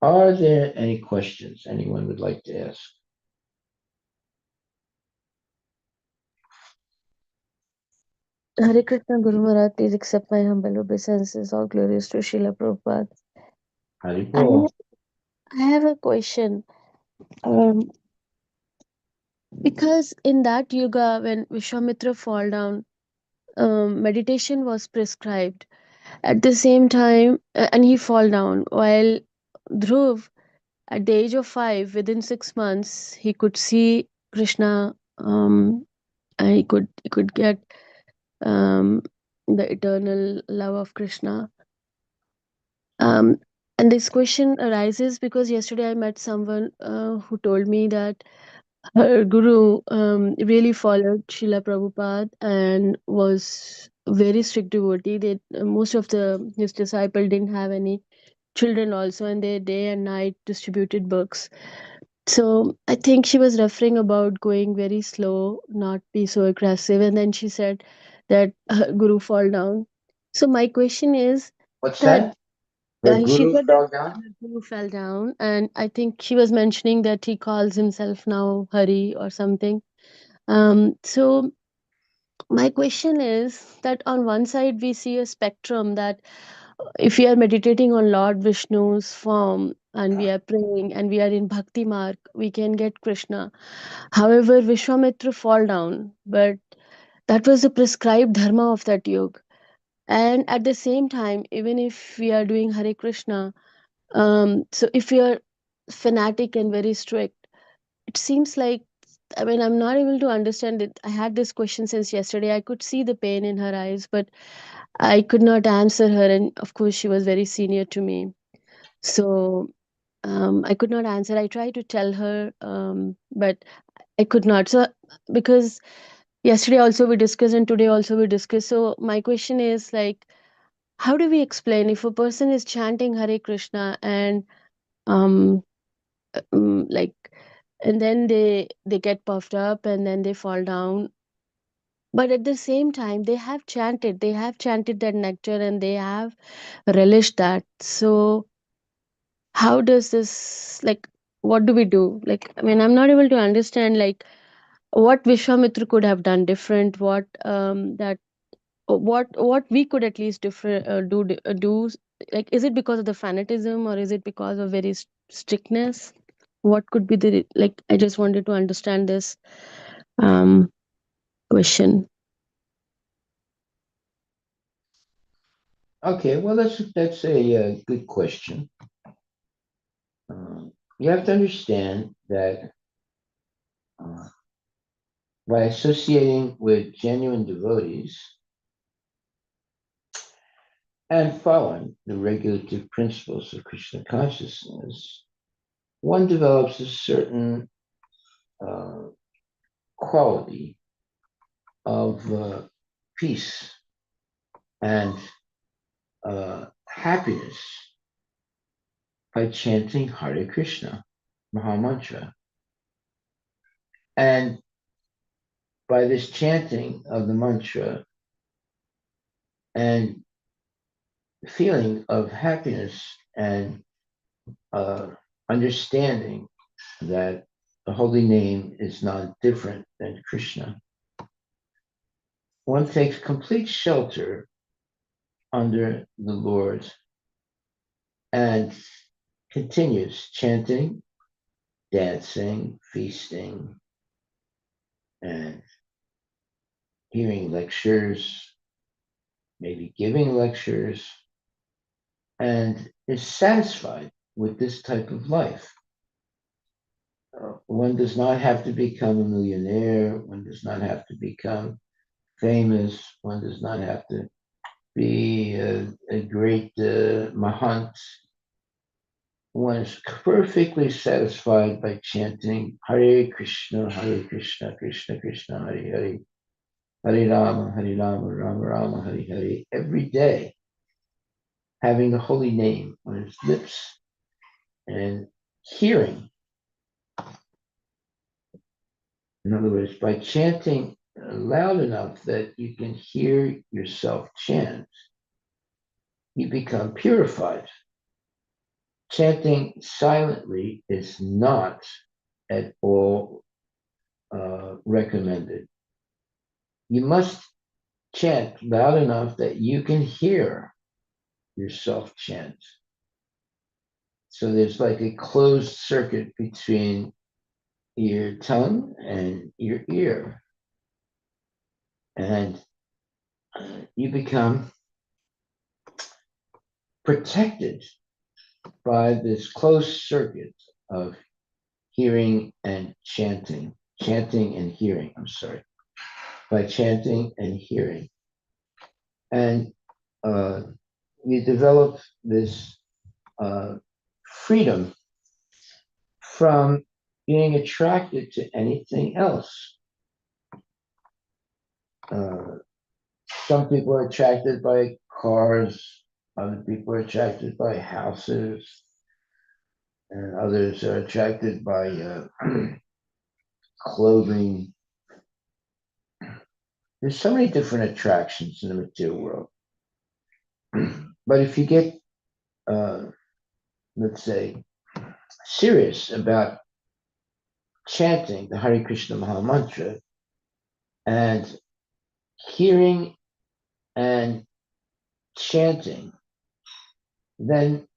Are there any questions anyone would like to ask? Hare Krishna Guru Maharaj, please accept my humble obeisances. All glories to Srila Prabhupada. I Haripol. have, I have a question. Um, because in that yuga, when Vishwamitra fall down, meditation was prescribed. At the same time, and he fall down, while Dhruv, at the age of 5, within 6 months, he could see Krishna. And he could get um, the eternal love of Krishna. Um, And this question arises because yesterday I met someone who told me that her guru really followed Srila Prabhupada and was very strict devotee. They most of the his disciple didn't have any children also, and they day and night distributed books. So I think she was referring about going very slow, not be so aggressive, and then she said that her guru fall down. So my question is What's that that? Her she guru said that fell down? her guru fell down, and I think she was mentioning that he calls himself now Hari or something. So my question is that on one side we see a spectrum that if we are meditating on Lord Vishnu's form and we are praying and we are in bhakti mark, we can get Krishna. However, Vishwamitra fall down, but that was the prescribed dharma of that yoga. And at the same time, even if we are doing Hare Krishna, so if we are fanatic and very strict, it seems like, I mean, I'm not able to understand it. I had this question since yesterday. I could see the pain in her eyes, but I could not answer her. And of course, she was very senior to me. So I could not answer. I tried to tell her, but I could not. So, because yesterday also we discussed and today also we discussed. So, my question is like, how do we explain if a person is chanting Hare Krishna and um, like and then they get puffed up and then they fall down, but at the same time they have chanted that nectar and they have relished that. So how does this, like, what do we do? Like, I mean, I'm not able to understand like what Vishwamitra could have done different, what that what we could at least different do. Like, is it because of the fanatism or is it because of very strictness? What could be the, like, I just wanted to understand this um question. Okay, well, that's a good question. You have to understand that uh, by associating with genuine devotees and following the regulative principles of Krishna consciousness, one develops a certain uh, quality of peace and happiness by chanting Hare Krishna, Mahamantra. And by this chanting of the mantra and feeling of happiness and uh, understanding that the holy name is not different than Krishna, one takes complete shelter under the Lord and continues chanting, dancing, feasting, and hearing lectures, maybe giving lectures, and is satisfied with this type of life. One does not have to become a millionaire. One does not have to become famous. One does not have to be a great mahant. One is perfectly satisfied by chanting Hare Krishna, Krishna Krishna, Hare Hare, Hare Rama, Rama Rama, Hare Hare, every day, having the holy name on his lips and hearing. In other words, by chanting loud enough that you can hear yourself chant, you become purified. Chanting silently is not at all recommended. You must chant loud enough that you can hear yourself chant. So there's like a closed circuit between your tongue and your ear. And you become protected by this closed circuit of hearing and chanting and hearing, I'm sorry, by chanting and hearing. And you develop this freedom from being attracted to anything else. Uh, some people are attracted by cars, other people are attracted by houses, and others are attracted by clothing. There's so many different attractions in the material world. But if you get, uh, let's say, serious about chanting the Hare Krishna Maha Mantra and hearing and chanting, then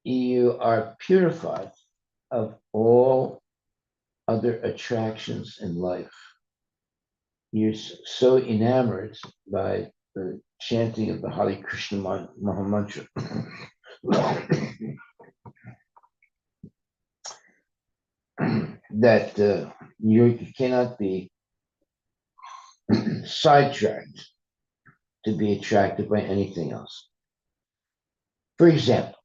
you are purified of all other attractions in life. You're so enamored by the chanting of the Hare Krishna Maha Mantra that you cannot be sidetracked to be attracted by anything else. For example,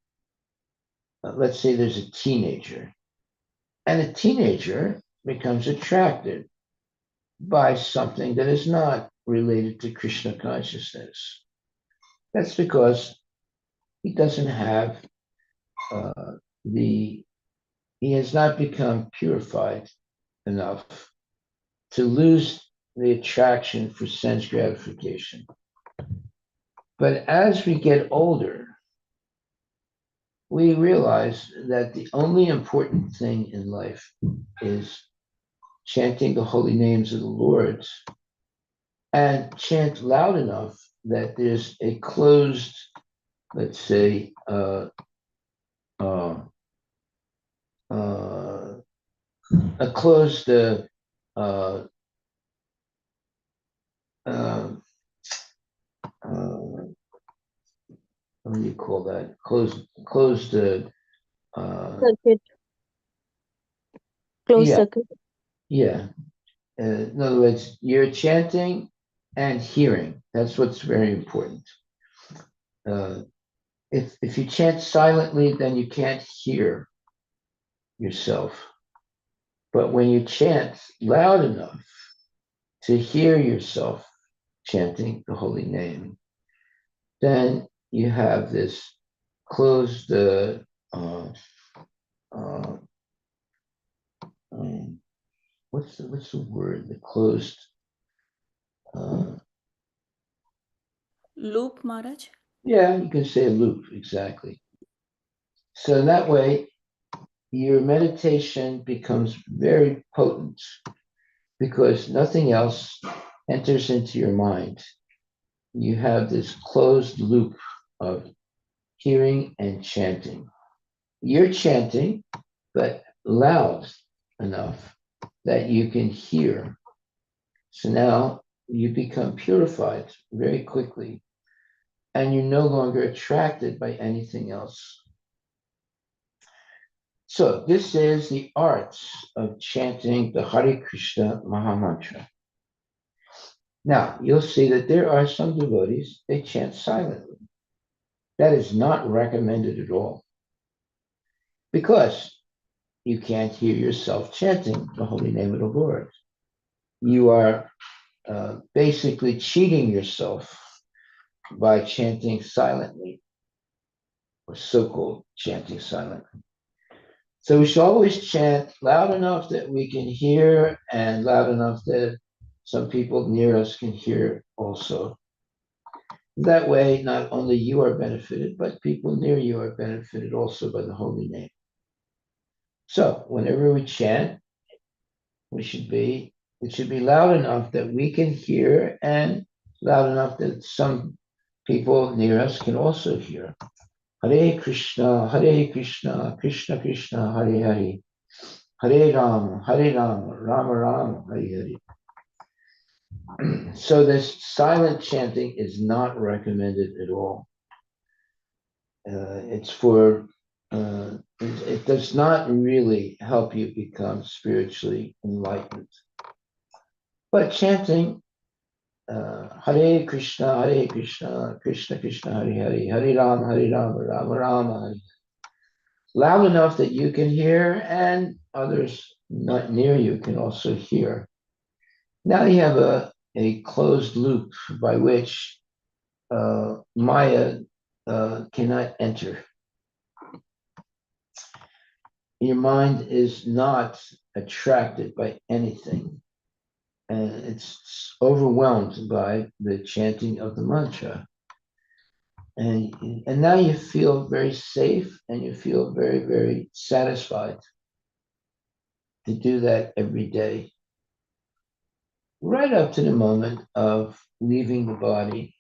let's say there's a teenager, and a teenager becomes attracted by something that is not related to Krishna consciousness. That's because he doesn't have uh, the, he has not become purified enough to lose the attraction for sense gratification. But as we get older, we realize that the only important thing in life is chanting the holy names of the Lord and chant loud enough that there's a closed, let's say, uh, a closed, uh, uh, what do you call that? Closed, Circuit, closed yeah, circuit. yeah. In other words, you're chanting and hearing. That's what's very important. Uh, if you chant silently, then you can't hear yourself. But when you chant loud enough to hear yourself chanting the holy name, then you have this closed, uh, um, what's the word? The closed, uh, Loop, Maharaj? yeah, you can say a loop, exactly. So that way, your meditation becomes very potent because nothing else enters into your mind. You have this closed loop of hearing and chanting. You're chanting, but loud enough that you can hear. So now you become purified very quickly and you're no longer attracted by anything else. So this is the art of chanting the Hare Krishna Maha Mantra. Now you'll see that there are some devotees, they chant silently. That is not recommended at all because you can't hear yourself chanting the holy name of the Lord. You are basically cheating yourself by chanting silently, or so-called chanting silently. So we should always chant loud enough that we can hear and loud enough that some people near us can hear also. That way, not only you are benefited, but people near you are benefited also by the holy name. So whenever we chant, we should be it should be loud enough that we can hear and loud enough that some people near us can also hear. Hare Krishna, Krishna Krishna, Hare Hare, Hare Rama, Rama Rama, Hare Hare. So this silent chanting is not recommended at all. It's for it does not really help you become spiritually enlightened. But chanting Hare Krishna, Krishna Krishna, Hare Hare, Hare Rama, Rama Rama, Hare. loud enough that you can hear and others not near you can also hear. Now you have a closed loop by which Maya cannot enter. Your mind is not attracted by anything, and it's overwhelmed by the chanting of the mantra. And now you feel very safe and you feel very, very satisfied to do that every day, right up to the moment of leaving the body.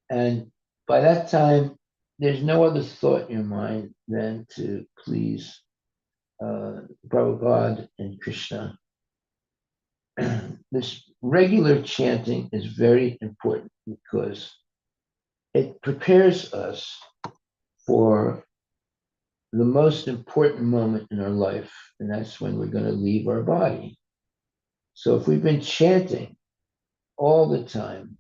And by that time, there's no other thought in your mind than to please Prabhupada and Krishna. This regular chanting is very important because it prepares us for the most important moment in our life, and that's when we're going to leave our body. So if we've been chanting all the time,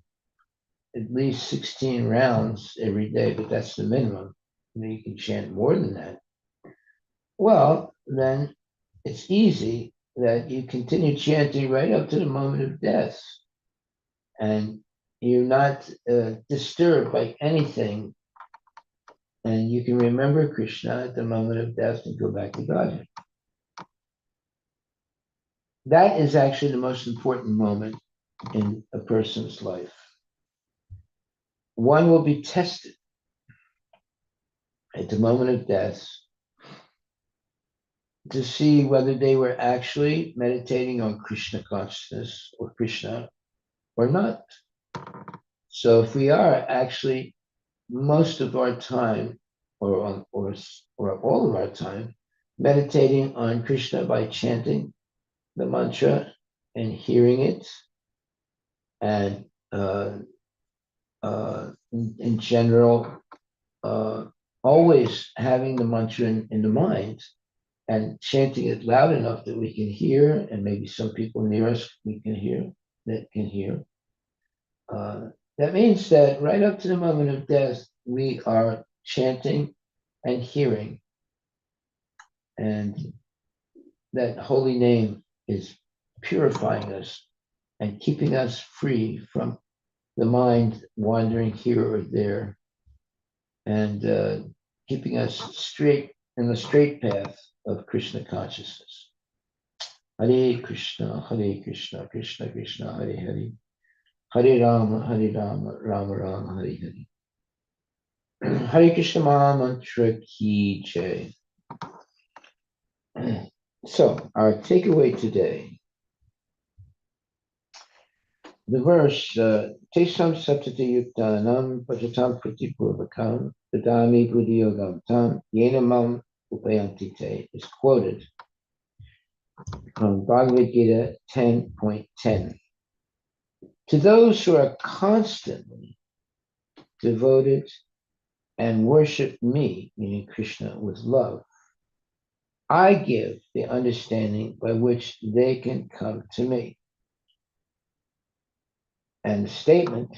at least 16 rounds every day, but that's the minimum. You can chant more than that. Well, then it's easy that you continue chanting right up to the moment of death. And you're not disturbed by anything. And you can remember Krishna at the moment of death and go back to Godhead. That is actually the most important moment in a person's life. One will be tested at the moment of death to see whether they were actually meditating on Krishna consciousness or Krishna or not. So if we are actually most of our time or all of our time meditating on Krishna by chanting the mantra and hearing it and in general always having the mantra in the mind and chanting it loud enough that we can hear, and maybe some people near us we can hear that can hear. That means that right up to the moment of death, we are chanting and hearing, and that holy name is purifying us and keeping us free from the mind wandering here or there, and keeping us straight in the straight path of Krishna consciousness. Hare Krishna, Krishna Krishna, Hare Hare, Hare Rama, Rama Rama, Hare Hare. Hare Krishna Maha Mantra Ki Jai. So, our takeaway today, the verse, Tesam Saptati Yuktanam Pachatam Pratipurvakam Tadami Buddhiyogam Tam Yenamam Upayantite, is quoted from Bhagavad Gita 10.10. To those who are constantly devoted and worship me, meaning Krishna, with love, I give the understanding by which they can come to me. And the statement,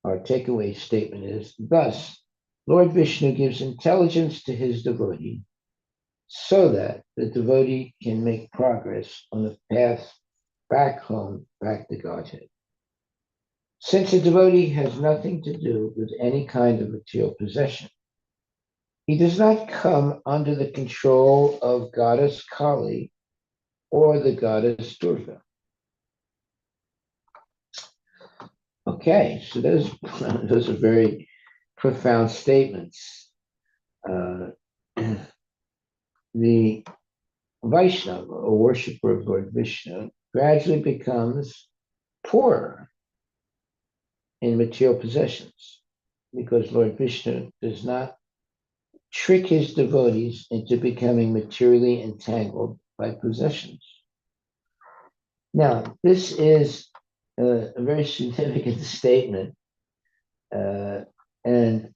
our takeaway statement is, thus, Lord Vishnu gives intelligence to his devotee so that the devotee can make progress on the path back home, back to Godhead. Since a devotee has nothing to do with any kind of material possession, he does not come under the control of goddess Kali or the goddess Durga. Okay, so those are very profound statements. The Vaishnava, or worshiper of Lord Vishnu, gradually becomes poorer in material possessions because Lord Vishnu does not trick his devotees into becoming materially entangled by possessions. Now, this is a very significant statement, and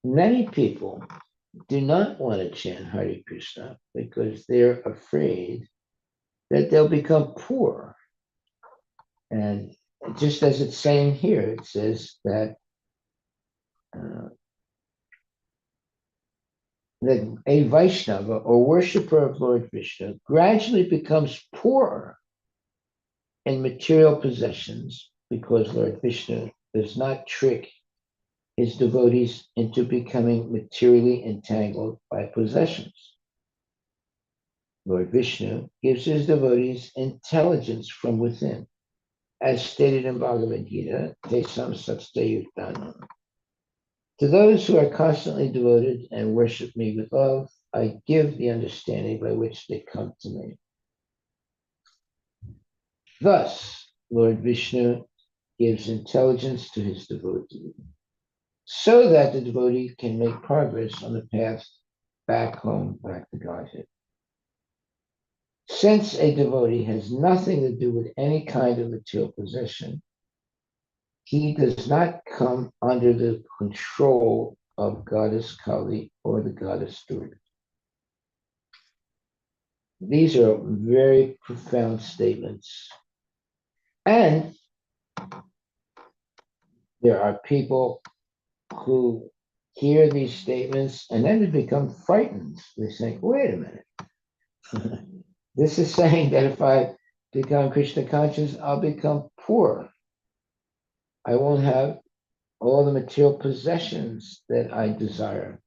many people do not want to chant Hare Krishna because they're afraid that they'll become poor. And just as it's saying here, it says that that a Vaishnava or worshiper of Lord Vishnu gradually becomes poorer in material possessions because Lord Vishnu does not trick his devotees into becoming materially entangled by possessions. Lord Vishnu gives his devotees intelligence from within, as stated in Bhagavad Gita, Tesam Satstayuttanam. To those who are constantly devoted and worship me with love, I give the understanding by which they come to me. Thus, Lord Vishnu gives intelligence to his devotee, so that the devotee can make progress on the path back home, back to Godhead. Since a devotee has nothing to do with any kind of material possession, he does not come under the control of Goddess Kali or the Goddess Durga. These are very profound statements. And there are people who hear these statements and then they become frightened. They think, wait a minute. This is saying that if I become Krishna conscious, I'll become poor. I won't have all the material possessions that I desire.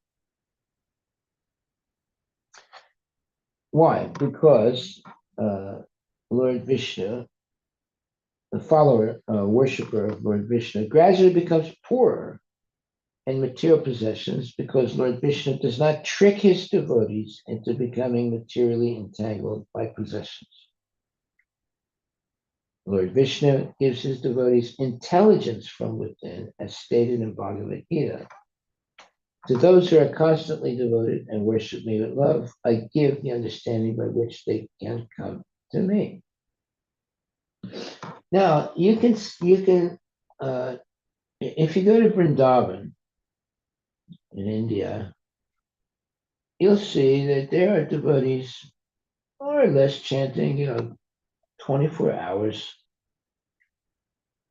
Why? Because Lord Vishnu, the follower, worshiper of Lord Vishnu, gradually becomes poorer in material possessions because Lord Vishnu does not trick his devotees into becoming materially entangled by possessions. Lord Vishnu gives his devotees intelligence from within, as stated in Bhagavad Gita. To those who are constantly devoted and worship me with love, I give the understanding by which they can come to me. Now, if you go to Vrindavan in India, you'll see that there are devotees more or less chanting, 24 hours.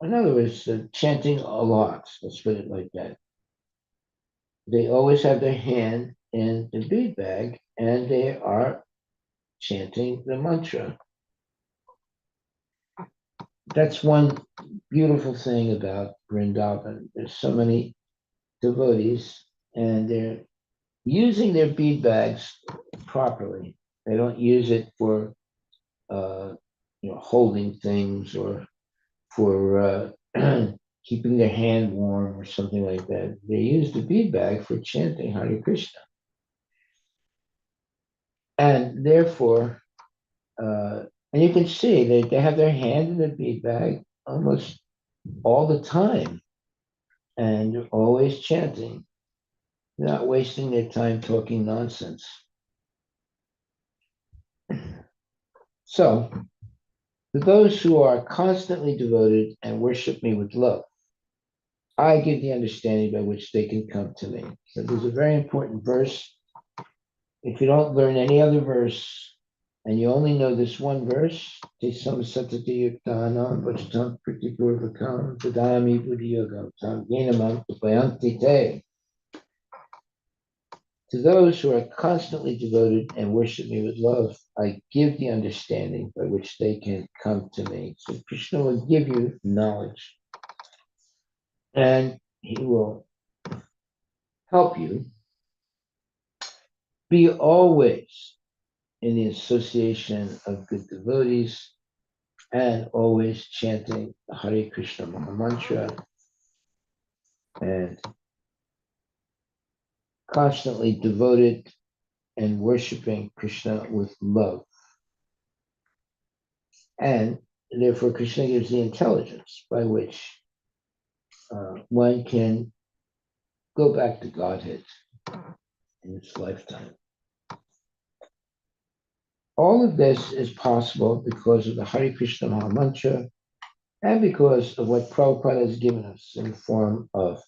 In other words, chanting a lot, let's put it like that. They always have their hand in the bead bag and they are chanting the mantra. That's one beautiful thing about Vrindavan. There's so many devotees and they're using their bead bags properly. They don't use it for holding things or for keeping their hand warm or something like that. They use the bead bag for chanting Hare Krishna. And therefore, and you can see they have their hand in the bead bag almost all the time. And they're always chanting, not wasting their time talking nonsense. So, to those who are constantly devoted and worship me with love, I give the understanding by which they can come to me. So there's a very important verse. If you don't learn any other verse and you only know this one verse, Tesam Satati Yuktanam Vachitam Pratikurvakam Tadami Buddhiyogam Tam Yenamam Upayanti Te. To those who are constantly devoted and worship me with love, I give the understanding by which they can come to me. So Krishna will give you knowledge and he will help you be always in the association of good devotees and always chanting the Hare Krishna Maha Mantra and constantly devoted and worshiping Krishna with love. And therefore, Krishna gives the intelligence by which one can go back to Godhead in its lifetime. All of this is possible because of the Hare Krishna Maha Mantra and because of what Prabhupada has given us in the form of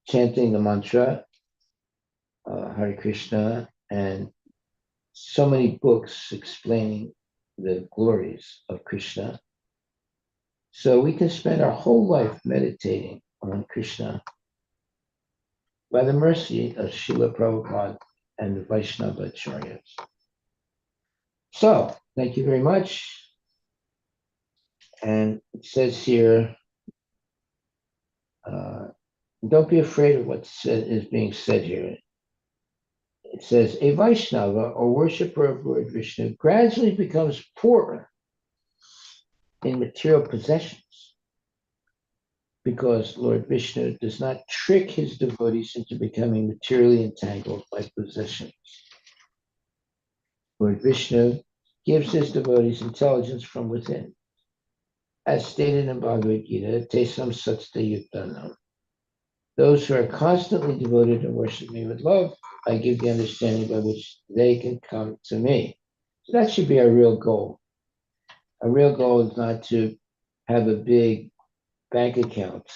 chanting the mantra, Hare Krishna, and so many books explaining the glories of Krishna. So we can spend our whole life meditating on Krishna by the mercy of Srila Prabhupada and the Vaishnava Acharyas. So, thank you very much. And it says here, don't be afraid of what is being said here. It says, a Vaishnava or worshipper of Lord Vishnu gradually becomes poorer in material possessions because Lord Vishnu does not trick his devotees into becoming materially entangled by possessions. Lord Vishnu gives his devotees intelligence from within. As stated in Bhagavad Gita, Tesam Satsta Yuktanam. Those who are constantly devoted and worship me with love, I give the understanding by which they can come to me. So that should be our real goal. Our real goal is not to have a big bank account.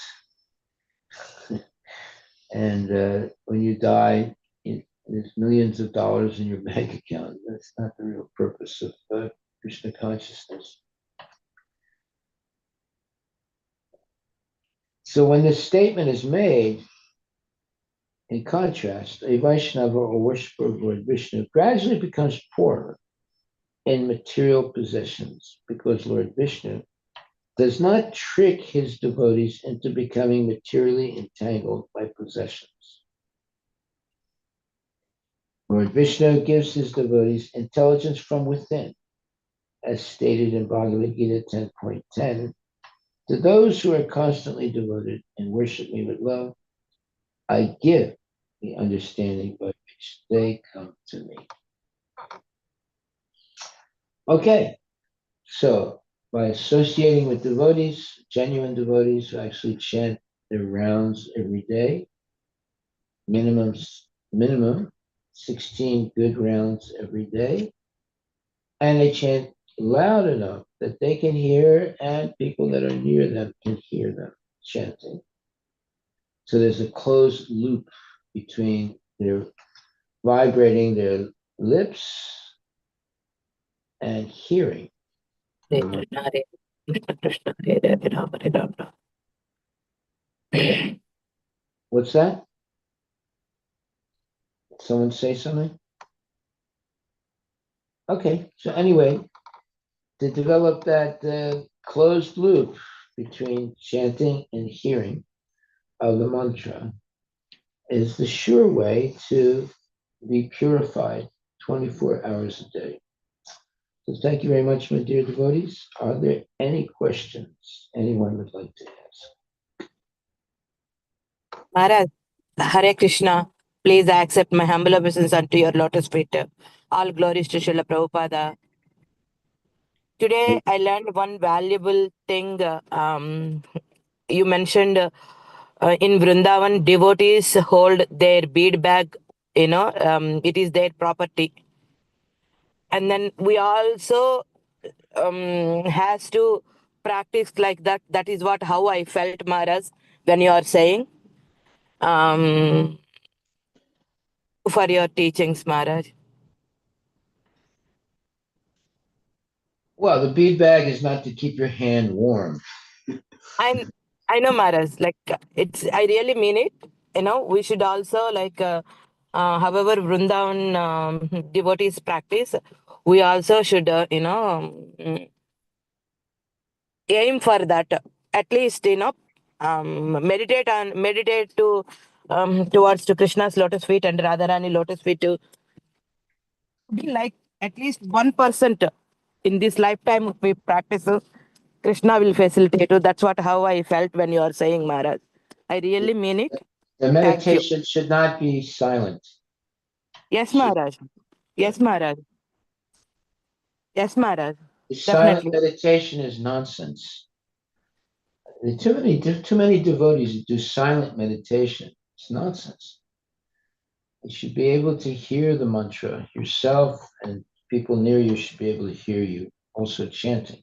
And when you die, there's millions of dollars in your bank account. That's not the real purpose of Krishna consciousness. So when this statement is made, in contrast, a Vaishnava or worshiper of Lord Vishnu gradually becomes poorer in material possessions because Lord Vishnu does not trick his devotees into becoming materially entangled by possessions. Lord Vishnu gives his devotees intelligence from within, as stated in Bhagavad Gita 10.10. To those who are constantly devoted and worship me with love, I give the understanding by which they come to me. Okay, so by associating with devotees, genuine devotees who actually chant their rounds every day, minimum 16 good rounds every day, and they chant loud enough that they can hear and people that are near them can hear them chanting. So there's a closed loop between their vibrating their lips and hearing. What's that? Someone say something? Okay, so anyway, to develop that closed loop between chanting and hearing of the mantra is the sure way to be purified 24 hours a day. So thank you very much, my dear devotees. Are there any questions anyone would like to ask? Maharaj, Hare Krishna, please accept my humble obeisance unto your lotus feet. All glories to Srila Prabhupada. Today, I learned one valuable thing. You mentioned in Vrindavan, devotees hold their bead bag, it is their property. And then we also has to practice like that. That is what how I felt, Maharaj, when you are saying for your teachings, Maharaj. Well, the bead bag is not to keep your hand warm. I I know, Maharaj. Like it's, I really mean it. We should also however Vrindavan devotees practice, we also should aim for that. At least meditate to towards to Krishna's lotus feet and Radharani lotus feet to be like at least 1% in this lifetime. If we practice, Krishna will facilitate you. That's what how I felt when you are saying, Maharaj. I really mean it. The Thank you. meditation should not be silent. Yes, Maharaj. Yes, Maharaj. Yes, Maharaj. The silent Definitely. meditation is nonsense. There are too many devotees that do silent meditation. It's nonsense. You should be able to hear the mantra yourself, and people near you should be able to hear you also chanting.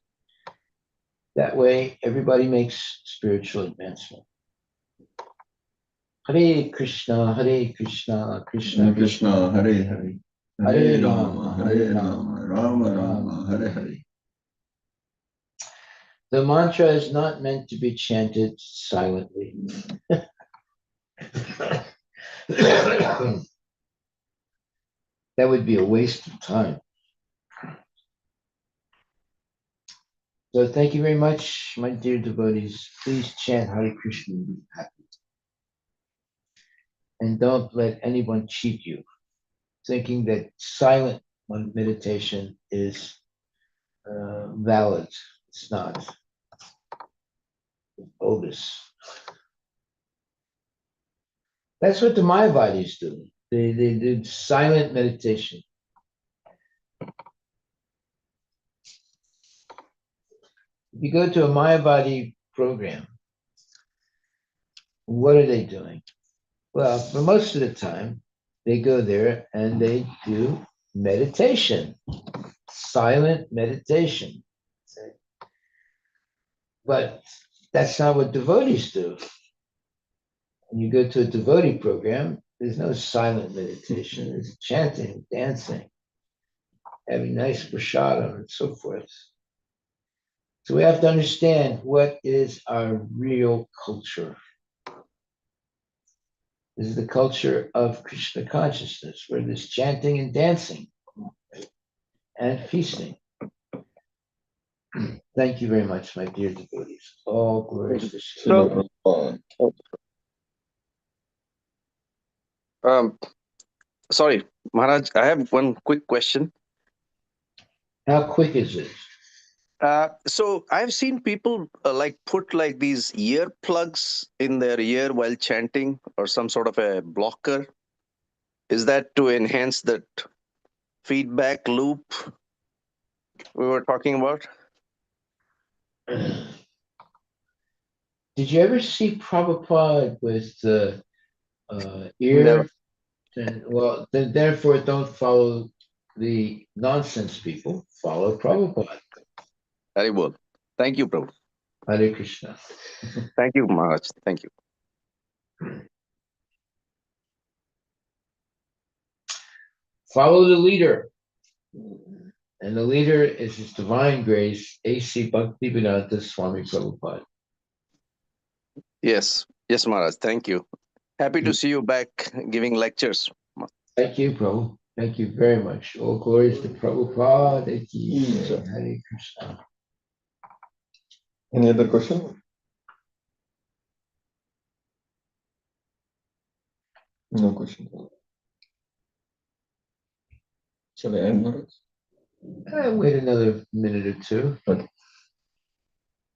That way, everybody makes spiritual advancement. Hare Krishna, Krishna Krishna Krishna, Hare Hare, Hare Rama, Hare Rama, Rama Rama, Hare Hare. The mantra is not meant to be chanted silently. That would be a waste of time. So thank you very much, my dear devotees. Please chant Hare Krishna and be happy. And don't let anyone cheat you, thinking that silent meditation is valid. It's not. It's bogus. That's what the Mayavadis do. They do silent meditation. If you go to a Mayavadi program, what are they doing? Well, for most of the time, they go there and they do meditation, silent meditation. But that's not what devotees do. When you go to a devotee program, there's no silent meditation. There's chanting, dancing, having nice prasadam, and so forth. So we have to understand what is our real culture. This is the culture of Krishna consciousness, where there's chanting and dancing and feasting. Thank you very much, my dear devotees. All glories to Srila Um, sorry, Maharaj, I have one quick question. How quick is it? So I've seen people like put like these ear plugs in their ear while chanting, or some sort of a blocker. Is that to enhance that feedback loop we were talking about? Did you ever see Prabhupada with the Never. ear? Well, then therefore don't follow the nonsense people. Follow Prabhupada. Very well. Thank you, Prabhu. Hare Krishna. Thank you, Maharaj. Thank you. Follow the leader. And the leader is His Divine Grace, A.C. Bhaktivedanta Swami Prabhupada. Yes. Yes, Maharaj. Thank you. Happy to see you back giving lectures. Thank you, Prabhu. Thank you very much. All glories to Prabhupada. Hare Krishna. Any other question? No question. Shall I end, Maharaj? Wait another minute or two. Okay.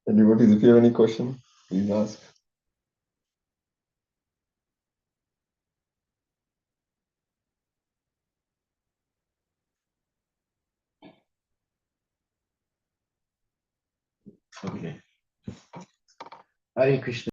Devotees, if you have any question, please ask. Okay. Hare Krishna.